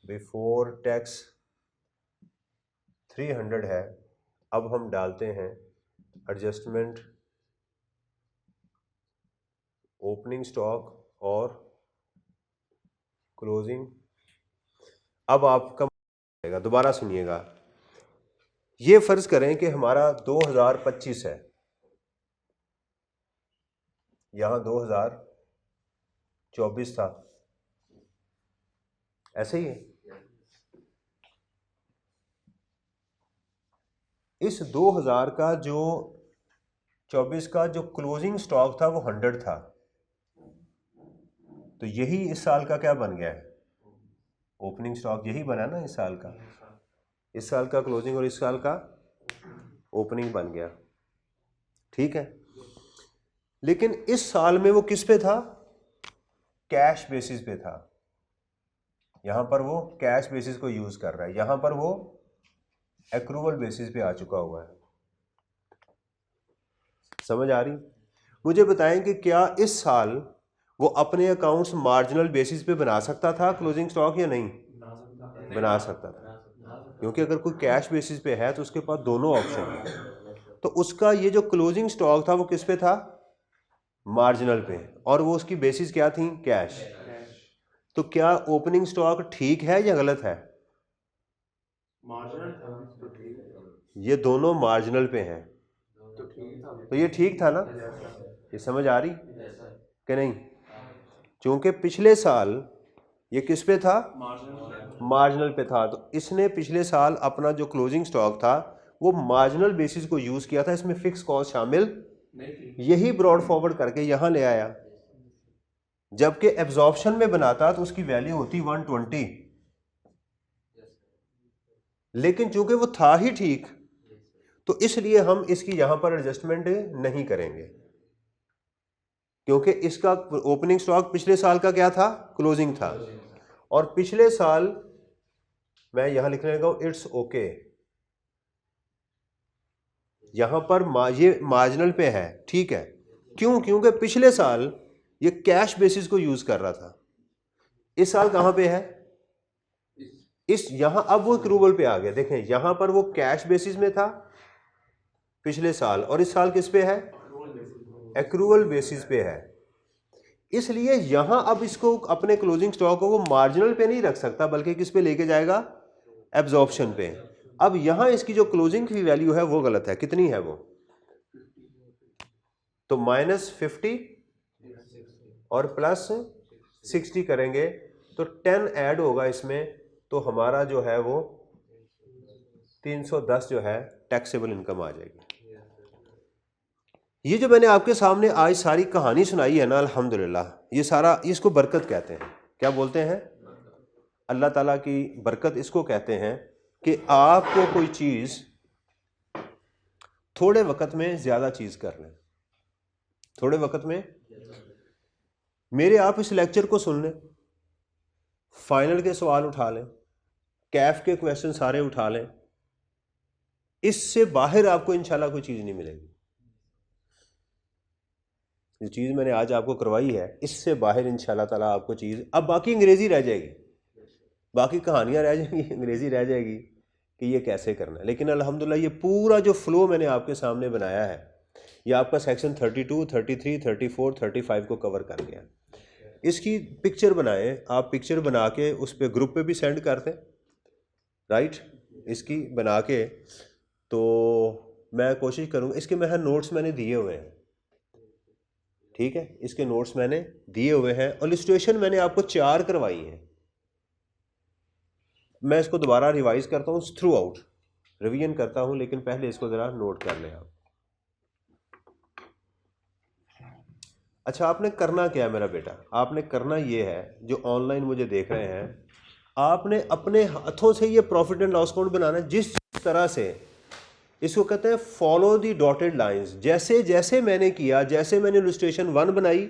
बिफोर टैक्स 300 है। अब हम डालते हैं एडजस्टमेंट ओपनिंग स्टॉक और क्लोजिंग। अब आपका दोबारा सुनिएगा। ये फर्ज करें कि हमारा 2025 है, यहां 2024 था, ऐसे ही है। इस 2000 का जो 24 का जो क्लोजिंग स्टॉक था वो 100 था। तो यही इस साल का क्या बन गया है? ओपनिंग स्टॉक यही बना ना इस साल का। इस साल का क्लोजिंग और इस साल का ओपनिंग बन गया। ठीक है, लेकिन इस साल में वो किस पे था? कैश बेसिस पे था। यहां पर वो कैश बेसिस को यूज कर रहा है, यहां पर वो एक्रूवल बेसिस पे आ चुका हुआ है। समझ आ रही? मुझे बताएं कि क्या इस साल वो अपने अकाउंट्स मार्जिनल बेसिस पे बना सकता था क्लोजिंग स्टॉक या नहीं? बना सकता था, क्योंकि अगर कोई कैश बेसिस पे है तो उसके पास दोनों ऑप्शन है। तो उसका ये जो क्लोजिंग स्टॉक था वो किस पे था? मार्जिनल पे, और वो उसकी बेसिस क्या थी? कैश। तो क्या ओपनिंग स्टॉक ठीक है या गलत है? ये दोनों मार्जिनल पे हैं, तो ये ठीक था ना? ये समझ आ रही कि नहीं? क्योंकि पिछले साल ये किस पे था? मार्जिनल पे था। तो इसने पिछले साल अपना जो क्लोजिंग स्टॉक था वो मार्जिनल बेसिस को यूज किया था, इसमें फिक्स कॉस्ट शामिल यही ब्रॉड फॉरवर्ड करके यहां ले आया। जबकि एब्जॉर्प्शन में बनाता तो उसकी वैल्यू होती 120, लेकिन चूंकि वो था ही ठीक तो इसलिए हम इसकी यहां पर एडजस्टमेंट नहीं करेंगे, क्योंकि इसका ओपनिंग स्टॉक पिछले साल का क्या था? क्लोजिंग था। और पिछले साल मैं यहां लिखने लगा हूं इट्स ओके, यहां पर ये मार्जिनल पे है, ठीक है। क्यों? क्योंकि पिछले साल ये कैश बेसिस को यूज कर रहा था। इस साल कहां पे है, इस यहां, अब वो एक्रूवल पे आ गया। देखें यहां पर वो कैश बेसिस में था पिछले साल, और इस साल किस पे है, एक्रूवल बेसिस पे है। इसलिए यहां अब इसको अपने क्लोजिंग स्टॉक को वो मार्जिनल पे नहीं रख सकता, बल्कि किस पे लेके जाएगा, एब्जॉर्प्शन पे। अब यहां इसकी जो क्लोजिंग की वैल्यू है वो गलत है। कितनी है वो, तो -50 और +60 करेंगे तो 10 ऐड होगा इसमें, तो हमारा जो है वो 310 जो है टैक्सेबल इनकम आ जाएगी। ये जो मैंने आपके सामने आज सारी कहानी सुनाई है ना, अल्हम्दुलिल्लाह, ये सारा, इसको बरकत कहते हैं। क्या बोलते हैं, अल्लाह ताला की बरकत इसको कहते हैं कि आपको कोई चीज़ थोड़े वक्त में ज़्यादा चीज़ कर लें, थोड़े वक्त में। मेरे आप इस लेक्चर को सुन लें, फाइनल के सवाल उठा लें, कैफ के क्वेश्चन सारे उठा लें, इससे बाहर आपको इंशाल्लाह कोई चीज़ नहीं मिलेगी। जो चीज़ मैंने आज आपको करवाई है, इससे बाहर इंशाल्लाह ताला आपको चीज़, अब बाकी अंग्रेज़ी रह जाएगी, बाकी कहानियाँ रह जाएंगी, अंग्रेज़ी रह जाएगी कि ये कैसे करना है। लेकिन अल्हम्दुलिल्लाह ये पूरा जो फ्लो मैंने आपके सामने बनाया है, ये आपका सेक्शन 32, 33, 34, 35 को कवर कर गया। इसकी पिक्चर बनाएं आप, पिक्चर बना के उस पर ग्रुप पे भी सेंड कर दें, राइट। इसकी बना के तो मैं कोशिश करूँगा, इसके मैं नोट्स मैंने दिए हुए हैं, ठीक है, इसके नोट्स मैंने दिए हुए हैं, और इलस्ट्रेशन मैंने आपको 4 करवाई है। मैं इसको दोबारा रिवाइज करता हूँ, थ्रू आउट रिवीजन करता हूँ, लेकिन पहले इसको ज़रा नोट कर लें आप। अच्छा, आपने करना क्या है मेरा बेटा, आपने करना ये है, जो ऑनलाइन मुझे देख रहे हैं, आपने अपने हाथों से ये प्रॉफिट एंड लॉस अकाउंट बनाना है। जिस तरह से इसको कहते हैं फॉलो दी डॉटेड लाइंस, जैसे जैसे मैंने किया, जैसे मैंने इलस्ट्रेशन 1 बनाई,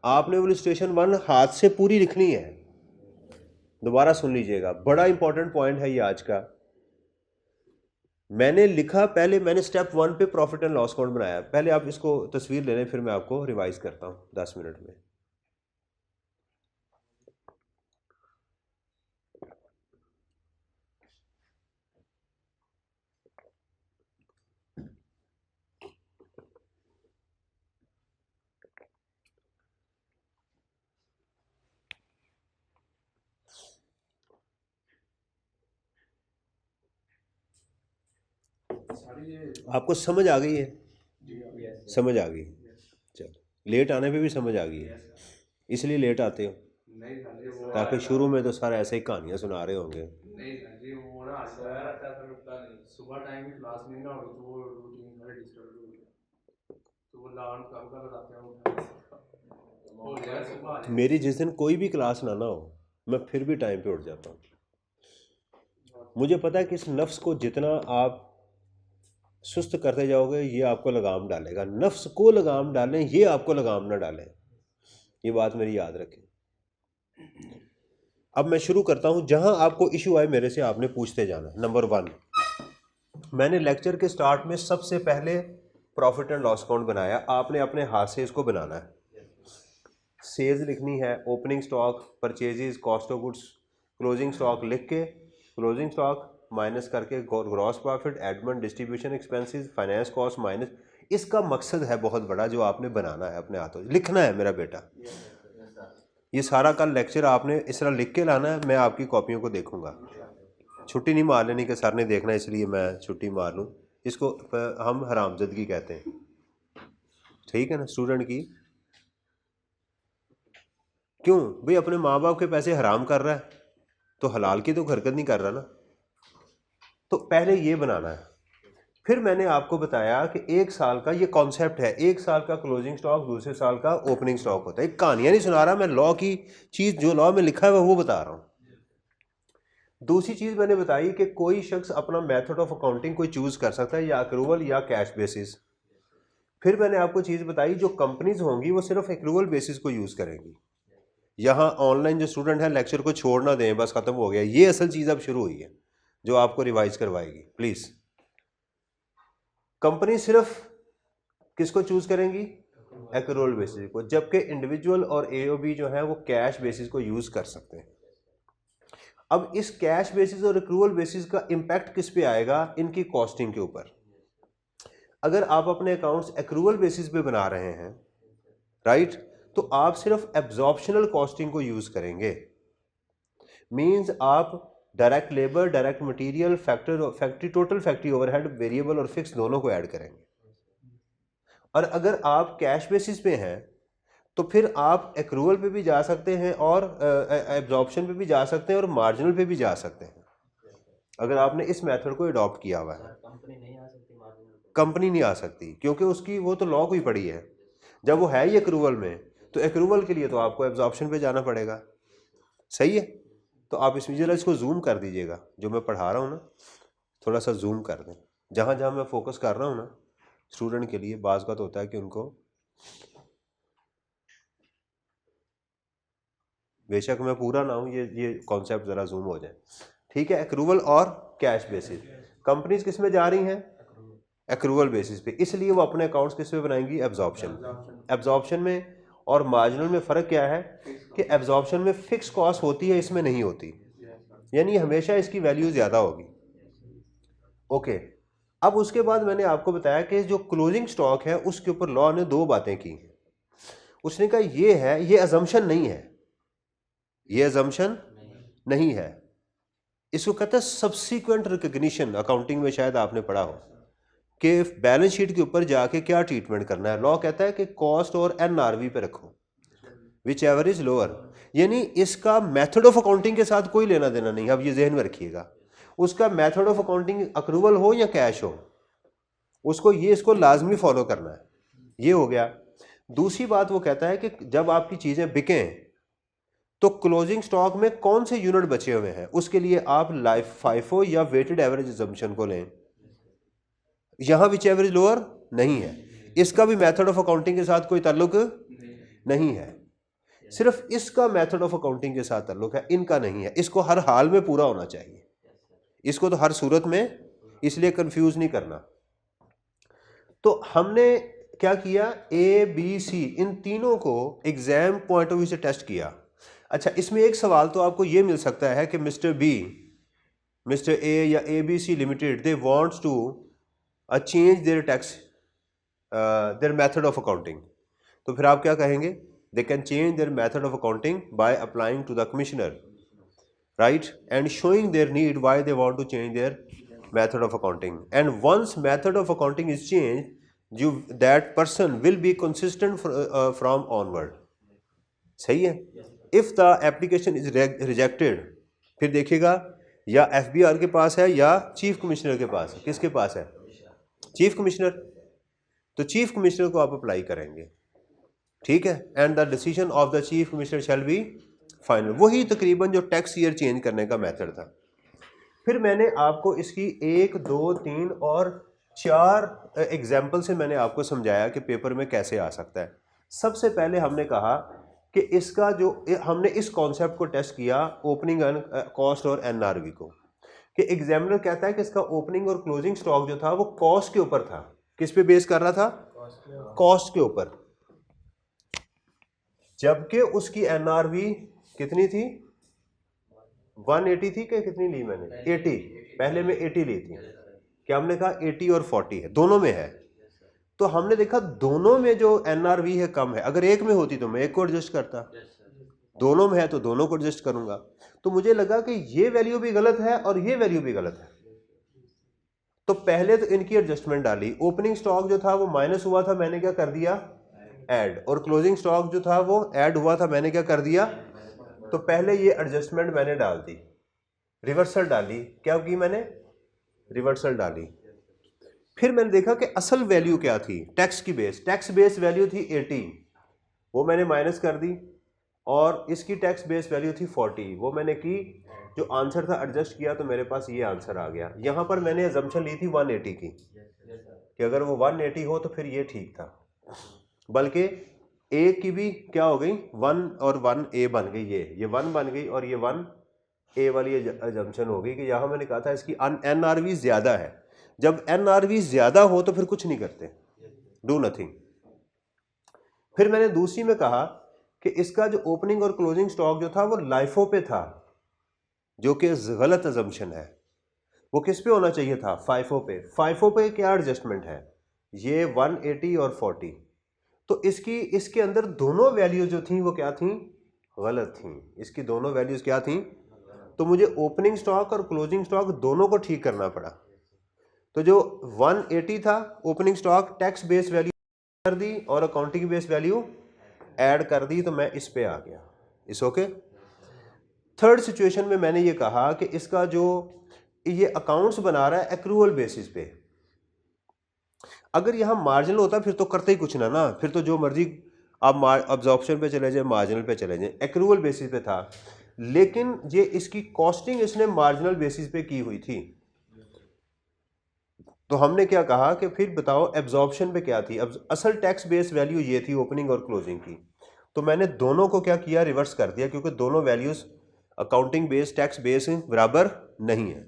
आपने वो इलस्ट्रेशन 1 हाथ से पूरी लिखनी है। दोबारा सुन लीजिएगा, बड़ा इंपॉर्टेंट पॉइंट है ये आज का। मैंने लिखा, पहले मैंने स्टेप 1 पे प्रॉफिट एंड लॉस अकाउंट बनाया। पहले आप इसको तस्वीर ले लें, फिर मैं आपको रिवाइज करता हूँ 10 मिनट में। आपको समझ आ गई है, समझ आ गई, चलो, लेट आने पे भी समझ आ गई है, इसलिए लेट आते हो, ताकि शुरू में तो सारे ऐसे ही कहानियां सुना रहे होंगे। सुबह टाइम की क्लास नहीं ना होगी तो वो रूटीन सारे डिस्टर्ब हो गया, तो वो अलार्म कब का लगाते हैं हो गया सुबह। मेरी जिस दिन कोई भी क्लास ना हो, मैं फिर भी टाइम पे उठ जाता हूँ। मुझे पता है कि इस नफ्स को जितना आप सुस्त करते जाओगे, ये आपको लगाम डालेगा। नफ्स को लगाम डालें, ये आपको लगाम ना डालें, ये बात मेरी याद रखें। अब मैं शुरू करता हूं, जहां आपको इशू आए मेरे से आपने पूछते जाना। नंबर 1, मैंने लेक्चर के स्टार्ट में सबसे पहले प्रॉफिट एंड लॉस अकाउंट बनाया। आपने अपने हाथ से इसको बनाना है। सेल्स लिखनी है, opening stock, purchases, cost of goods, closing stock लिख के, क्लोजिंग स्टॉक माइनस करके gross profit, admin, distribution expenses, finance cost minus. इसका मकसद है बहुत बड़ा, जो आपने बनाना है, अपने हाथों लिखना है मेरा बेटा। ये सारा कल लेक्चर आपने इस तरह लिख के लाना है, मैं आपकी कॉपियों को देखूंगा। छुट्टी नहीं मार लेनी कि सर ने देखना इसलिए मैं छुट्टी मार लूँ, इसको हम हरामजदगी कहते हैं, ठीक है ना स्टूडेंट की। क्यों भाई, अपने माँ बाप के पैसे हराम कर रहा है तो हलाल की तो हरकत नहीं कर रहा ना। तो पहले ये बनाना है। फिर मैंने आपको बताया कि 1 साल का ये कॉन्सेप्ट है, 1 साल का क्लोजिंग स्टॉक, दूसरे साल का ओपनिंग स्टॉक होता है। कहानियां नहीं सुना रहा मैं, लॉ की चीज़ जो लॉ में लिखा है वो बता रहा हूँ। दूसरी चीज़ मैंने बताई कि कोई शख्स अपना मेथड ऑफ अकाउंटिंग कोई चूज़ कर सकता है, या अक्रूवल या कैश बेसिस। फिर मैंने आपको चीज़ बताई, जो कंपनीज होंगी वो सिर्फ अक्रूवल बेसिस को यूज़ करेंगी। यहाँ ऑनलाइन जो स्टूडेंट है लेक्चर को छोड़ ना दें, बस ख़त्म हो गया। ये असल चीज़ अब शुरू हुई है जो आपको रिवाइज करवाएगी। प्लीज़, कंपनी सिर्फ किसको चूज करेंगी, एक्रूअल बेसिस को, जबकि इंडिविजुअल और एओबी जो है वो कैश बेसिस को यूज़ कर सकते हैं। अब इस कैश बेसिस और एक्रूअल बेसिस का इम्पैक्ट किस पे आएगा? इनकी कॉस्टिंग के ऊपर। अगर आप अपने अकाउंट्स एक्रूअल बेसिस पे बना रहे हैं, राइट, तो आप सिर्फ एब्जॉर्प्शनल कॉस्टिंग को यूज़ करेंगे। मींस आप direct labour, direct material, factory total factory overhead, variable और फिक्स दोनों को ऐड करेंगे। और अगर आप कैश बेसिस पे हैं तो फिर आप एक्रूअल पे भी जा सकते हैं और एब्जॉर्प्शन पे भी जा सकते हैं और मार्जिनल पे भी जा सकते हैं, अगर आपने इस मेथड को अडॉप्ट किया हुआ है। कंपनी नहीं आ सकती क्योंकि उसकी वो तो लॉ को ही पड़ी है। जब वो है ही एक्रूवल में, तो एक्रूवल के लिए तो आपको एब्जॉर्प्शन पे जाना पड़ेगा। सही है? तो आप इस विजुअलाइज को जूम कर दीजिएगा, जो मैं पढ़ा रहा हूँ ना, थोड़ा सा जूम कर दें। जहाँ जहाँ मैं फोकस कर रहा हूँ ना, स्टूडेंट के लिए बाज़ बात होता है कि उनको, बेशक मैं पूरा ना हूँ, ये कॉन्सेप्ट ज़रा जूम हो जाए। ठीक है? एक्रूवल और कैश बेसिस, कंपनीज किस में जा रही हैं? एक्रूवल बेसिस पे, इसलिए वो अपने अकाउंट्स किस पे बनाएंगी? एब्जॉर्प्शन। एब्जॉर्प्शन में और मार्जिनल में फ़र्क क्या है कि एब्जॉर्प्शन में फिक्स कॉस्ट होती है, इसमें नहीं होती, यानी हमेशा इसकी वैल्यू ज़्यादा होगी। ओके, अब उसके बाद मैंने आपको बताया कि जो क्लोजिंग स्टॉक है उसके ऊपर लॉ ने दो बातें की। उसने कहा ये है, ये अजम्पशन नहीं है, ये अजम्पशन नहीं है, इसको कहते हैं सब्सीक्वेंट रिकग्निशन। अकाउंटिंग में शायद आपने पढ़ा हो कि बैलेंस शीट के ऊपर जाके क्या ट्रीटमेंट करना है। लॉ कहता है कि कॉस्ट और एनआरवी पे रखो, विच एवर इज लोअर, यानी इसका मेथड ऑफ अकाउंटिंग के साथ कोई लेना देना नहीं। अब ये जहन में रखिएगा, उसका मेथड ऑफ अकाउंटिंग अक्रूवल हो या कैश हो, इसको लाजमी फॉलो करना है। ये हो गया। दूसरी बात वो कहता है कि जब आपकी चीज़ें बिकें तो क्लोजिंग स्टॉक में कौन से यूनिट बचे हुए हैं, उसके लिए आप लाइफ फाइफो या वेटेड एवरेज अजम्पशन को लें। यहां विच एवरेज लोअर नहीं है, इसका भी मेथड ऑफ अकाउंटिंग के साथ कोई ताल्लुक नहीं है, सिर्फ इसका मेथड ऑफ अकाउंटिंग के साथ ताल्लुक है, इनका नहीं है। इसको हर हाल में पूरा होना चाहिए, इसको तो हर सूरत में, इसलिए कंफ्यूज नहीं करना। तो हमने क्या किया? ए बी सी इन तीनों को एग्जाम पॉइंट ऑफ व्यू से टेस्ट किया। अच्छा, इसमें एक सवाल तो आपको ये मिल सकता है कि मिस्टर बी, मिस्टर ए या A B C limited, they wants to change their tax, their method of accounting. तो फिर आप क्या कहेंगे? They can change their method of accounting by applying to the commissioner, right, and showing their need why they want to change their method of accounting, and once method of accounting is change that person will be consistent from onward. सही है? If the application is rejected, फिर देखिएगा या FBR के पास है या chief commissioner के पास है। किसके पास है? Chief commissioner. तो चीफ कमिश्नर को आप अप्लाई करेंगे, ठीक है, and the decision of the chief commissioner shall be final. वही तकरीबन जो टैक्स ईयर चेंज करने का मेथड था। फिर मैंने आपको इसकी 1, 2, 3 और 4 एग्जाम्पल से मैंने आपको समझाया कि पेपर में कैसे आ सकता है। सबसे पहले हमने कहा कि इसका जो हमने इस कॉन्सेप्ट को टेस्ट किया ओपनिंग कॉस्ट और एनआरवी को, कि एग्जामिनर कहता है कि इसका ओपनिंग और क्लोजिंग स्टॉक जो था वो कॉस्ट के ऊपर था। किस पे बेस कर रहा था? कॉस्ट के ऊपर, जबकि उसकी एनआरवी कितनी थी? 180 थी कि कितनी ली मैंने? 80। पहले में 80 ली थी, क्या हमने कहा 80 और 40 है, दोनों में है। तो हमने देखा दोनों में जो एनआरवी है कम है। अगर एक में होती तो मैं एक को एडजस्ट करता, दोनों में है तो दोनों को एडजस्ट करूंगा। तो मुझे लगा कि ये वैल्यू भी गलत है और ये वैल्यू भी गलत है, तो पहले तो इनकी एडजस्टमेंट डाली। ओपनिंग स्टॉक जो था वो माइनस हुआ था, मैंने क्या कर दिया? ऐड। और क्लोजिंग स्टॉक जो था वो ऐड हुआ था, मैंने क्या कर दिया? तो पहले ये एडजस्टमेंट मैंने डाल दी, रिवर्सल डाली। क्या की मैंने? रिवर्सल डाली। फिर मैंने देखा कि असल वैल्यू क्या थी टैक्स की बेस। टैक्स बेस वैल्यू थी 80, वो मैंने माइनस कर दी, और इसकी टैक्स बेस वैल्यू थी 40, वो मैंने की। जो आंसर था एडजस्ट किया तो मेरे पास ये आंसर आ गया। यहाँ पर मैंने अजम्पशन ली थी 180 की, कि अगर वो 180 हो तो फिर ये ठीक था। बल्कि ए की भी क्या हो गई? 1 और 1 ए बन गई, ये 1 बन गई, और ये 1 ए वाली अजम्पशन हो गई कि यहाँ मैंने कहा था इसकी एनआरवी ज़्यादा है। जब एनआरवी ज़्यादा हो तो फिर कुछ नहीं करते, डू नथिंग। फिर मैंने दूसरी में कहा कि इसका जो ओपनिंग और क्लोजिंग स्टॉक जो था वो लाइफो पे था, जो कि गलत अजम्पशन है। वो किस पे होना चाहिए था? फाइफो पे। फाइफो पे क्या एडजस्टमेंट है? ये 180 और 40। तो इसके अंदर दोनों वैल्यूज जो थी वो क्या थी? गलत थी। इसकी दोनों वैल्यूज क्या थी? तो मुझे ओपनिंग स्टॉक और क्लोजिंग स्टॉक दोनों को ठीक करना पड़ा। तो जो 180 था opening stock, tax base value कर दी और अकाउंटिंग बेस वैल्यू ऐड कर दी, तो मैं इस पे आ गया। इस ओके। थर्ड सिचुएशन में मैंने ये कहा कि इसका जो ये अकाउंट्स बना रहा है एक्रूअल बेसिस पे, अगर यहां मार्जिनल होता फिर तो करते ही कुछ ना, फिर तो जो मर्जी आप अब्जॉर्प्शन पे चले जाए, मार्जिनल पे चले जाए। एक्रूअल बेसिस पे था, लेकिन ये इसकी कॉस्टिंग इसने मार्जिनल बेसिस पे की हुई थी। तो हमने क्या कहा कि फिर बताओ एब्जॉर्प्शन पे क्या थी? अब असल टैक्स बेस वैल्यू ये थी ओपनिंग और क्लोजिंग की। तो मैंने दोनों को क्या किया? रिवर्स कर दिया, क्योंकि दोनों values accounting base tax base बराबर नहीं है।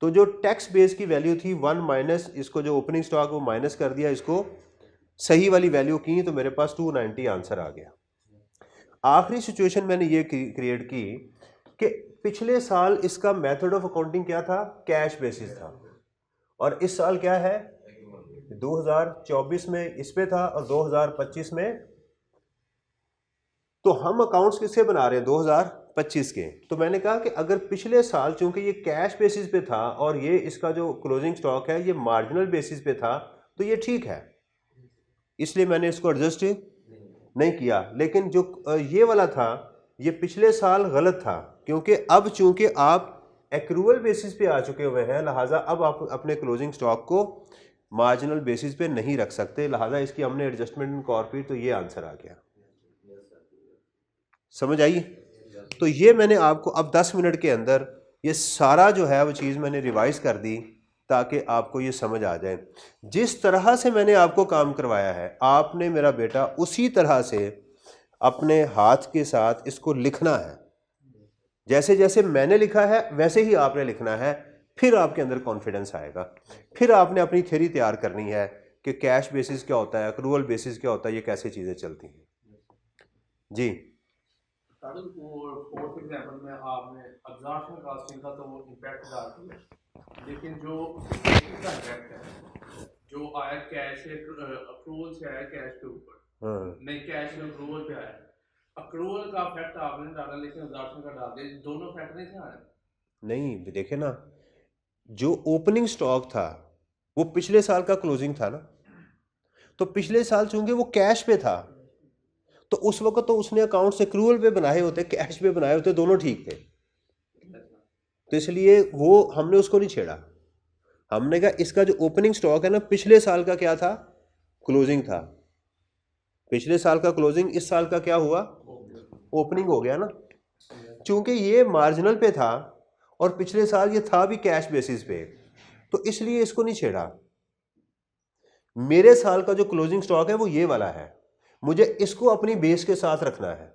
तो जो टैक्स बेस की वैल्यू थी 1 माइनस इसको जो ओपनिंग स्टॉक वो माइनस कर दिया, इसको सही वाली वैल्यू की, तो मेरे पास 290 आंसर आ गया। आखिरी सिचुएशन मैंने ये क्रिएट की कि पिछले साल इसका मेथड ऑफ अकाउंटिंग क्या था? कैश बेसिस था। और इस साल क्या है? 2024 में इस पे था और 2025 में। तो हम अकाउंट्स किससे बना रहे हैं? 2025 के। तो मैंने कहा कि अगर पिछले साल चूंकि ये कैश बेसिस पे था और ये इसका जो क्लोजिंग स्टॉक है ये मार्जिनल बेसिस पे था, तो ये ठीक है, इसलिए मैंने इसको एडजस्ट नहीं किया। लेकिन जो ये वाला था ये पिछले साल गलत था, क्योंकि अब चूंकि आप एक्रूअल बेसिस पे आ चुके हुए हैं, लिहाजा अब आप अपने क्लोजिंग स्टॉक को मार्जिनल बेसिस पे नहीं रख सकते, लिहाजा इसकी हमने एडजस्टमेंट इनकॉर्पोरेट। तो ये आंसर आ गया। समझ आई? तो ये मैंने आपको अब 10 मिनट के अंदर ये सारा जो है वो चीज़ मैंने रिवाइज कर दी, ताकि आपको ये समझ आ जाए। जिस तरह से मैंने आपको काम करवाया है, आपने मेरा बेटा उसी तरह से अपने हाथ के साथ इसको लिखना है। जैसे जैसे मैंने लिखा है वैसे ही आपने लिखना है, फिर आपके अंदर कॉन्फिडेंस आएगा। फिर आपने अपनी थ्योरी तैयार करनी है कि कैश बेसिस क्या होता है, एक्रूअल बेसिस क्या होता है, ये कैसे चीज़ें चलती हैं। जी फोर्थ एग्जांपल में आपने एब्जॉर्प्शन कॉस्टिंग का तो वो इम्पैक्ट डाल दिया, लेकिन जो बेसिस का इम्पैक्ट है जो आया कैश से अक्रूवल से आया कैश के ऊपर, नहीं कैश से अक्रूवल पे आया। अक्रूवल का इफेक्ट आपने डाला लेकिन एब्जॉर्प्शन का डाल दिया, दोनों इफेक्ट नहीं थे आए। नहीं देखे ना, जो ओपनिंग स्टॉक था वो पिछले साल का क्लोजिंग था ना, तो पिछले साल चूंकि वो कैश पे था, तो उस वक्त तो उसने अकाउंट्स एक्रूवल पे बनाए होते, कैश पे बनाए होते, दोनों ठीक थे। तो इसलिए वो हमने उसको नहीं छेड़ा। हमने कहा इसका जो ओपनिंग स्टॉक है ना, पिछले साल का क्या था? क्लोजिंग था। पिछले साल का क्लोजिंग इस साल का क्या हुआ? ओपनिंग हो गया ना। चूंकि ये मार्जिनल पे था और पिछले साल ये था भी कैश बेसिस पे, तो इसलिए इसको नहीं छेड़ा। मेरे साल का जो क्लोजिंग स्टॉक है वो ये वाला है, मुझे इसको अपनी बेस के साथ रखना है।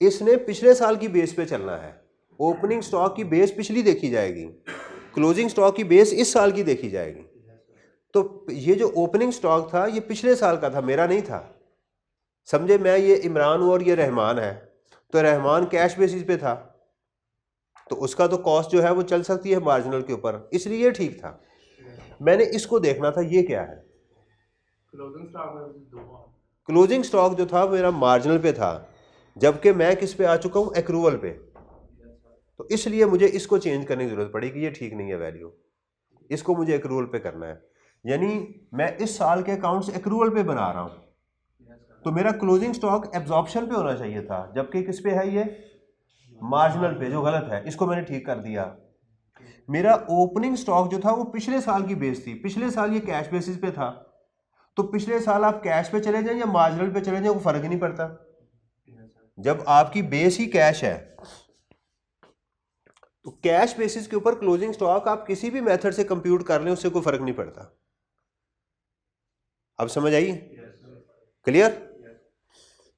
इसने पिछले साल की बेस पे चलना है। ओपनिंग स्टॉक की बेस पिछली देखी जाएगी, क्लोजिंग स्टॉक की बेस इस साल की देखी जाएगी। तो ये जो ओपनिंग स्टॉक था ये पिछले साल का था, मेरा नहीं था। समझे? मैं ये इमरान हूं और ये रहमान है, तो रहमान कैश बेसिस पे था, तो उसका तो कॉस्ट जो है वो चल सकती है मार्जिनल के ऊपर, इसलिए ये ठीक था। मैंने इसको देखना था ये क्या है। क्लोजिंग स्टॉक जो था मेरा मार्जिनल पे था, जबकि मैं किस पे आ चुका हूं? एक्रूवल पे। तो इसलिए मुझे इसको चेंज करने की जरूरत पड़ी कि ये ठीक नहीं है वैल्यू, इसको मुझे एक्रूवल पे करना है। यानी मैं इस साल के अकाउंट्स एक्रूवल पे बना रहा हूं, तो मेरा क्लोजिंग स्टॉक एब्जॉर्प्शन पे होना चाहिए था, जबकि किस पे है? ये मार्जिनल पे, जो गलत है। इसको मैंने ठीक कर दिया। मेरा ओपनिंग स्टॉक जो था वो पिछले साल की बेस थी, पिछले साल ये कैश बेसिस पे था, तो पिछले साल आप कैश पे चले जाएं या मार्जिनल पे चले जाएं वो फर्क ही नहीं पड़ता। जब आपकी बेस ही कैश है, तो कैश बेसिस के ऊपर क्लोजिंग स्टॉक आप किसी भी मेथड से कंप्यूट कर लें, उससे कोई फर्क नहीं पड़ता। अब समझ आई? क्लियर?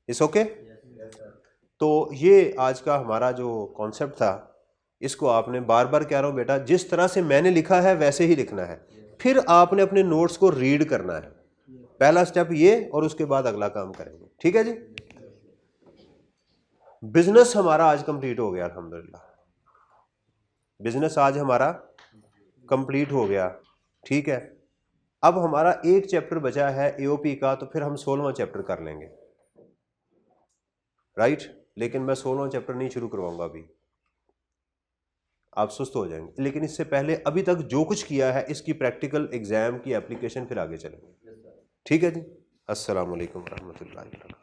इस ओके? तो ये आज का हमारा जो कॉन्सेप्ट था, इसको आपने बार बार कह रहा हूं बेटा, जिस तरह से मैंने लिखा है वैसे ही लिखना है। फिर आपने अपने नोट्स को रीड करना है। पहला स्टेप ये, और उसके बाद अगला काम करेंगे। ठीक है जी। बिजनेस हमारा आज कंप्लीट हो गया अल्हम्दुलिल्लाह। बिजनेस आज हमारा कंप्लीट हो गया। ठीक है, अब हमारा एक चैप्टर बचा है एओपी का, तो फिर हम 16वां चैप्टर कर लेंगे, राइट। लेकिन मैं 16वां चैप्टर नहीं शुरू करवाऊंगा अभी, आप सुस्त हो जाएंगे। लेकिन इससे पहले अभी तक जो कुछ किया है इसकी प्रैक्टिकल एग्जाम की एप्लीकेशन फिर आगे चलेंगे। ठीक है जी। अस्सलाम वालेकुम रहमतुल्लाहि व बरकातहू।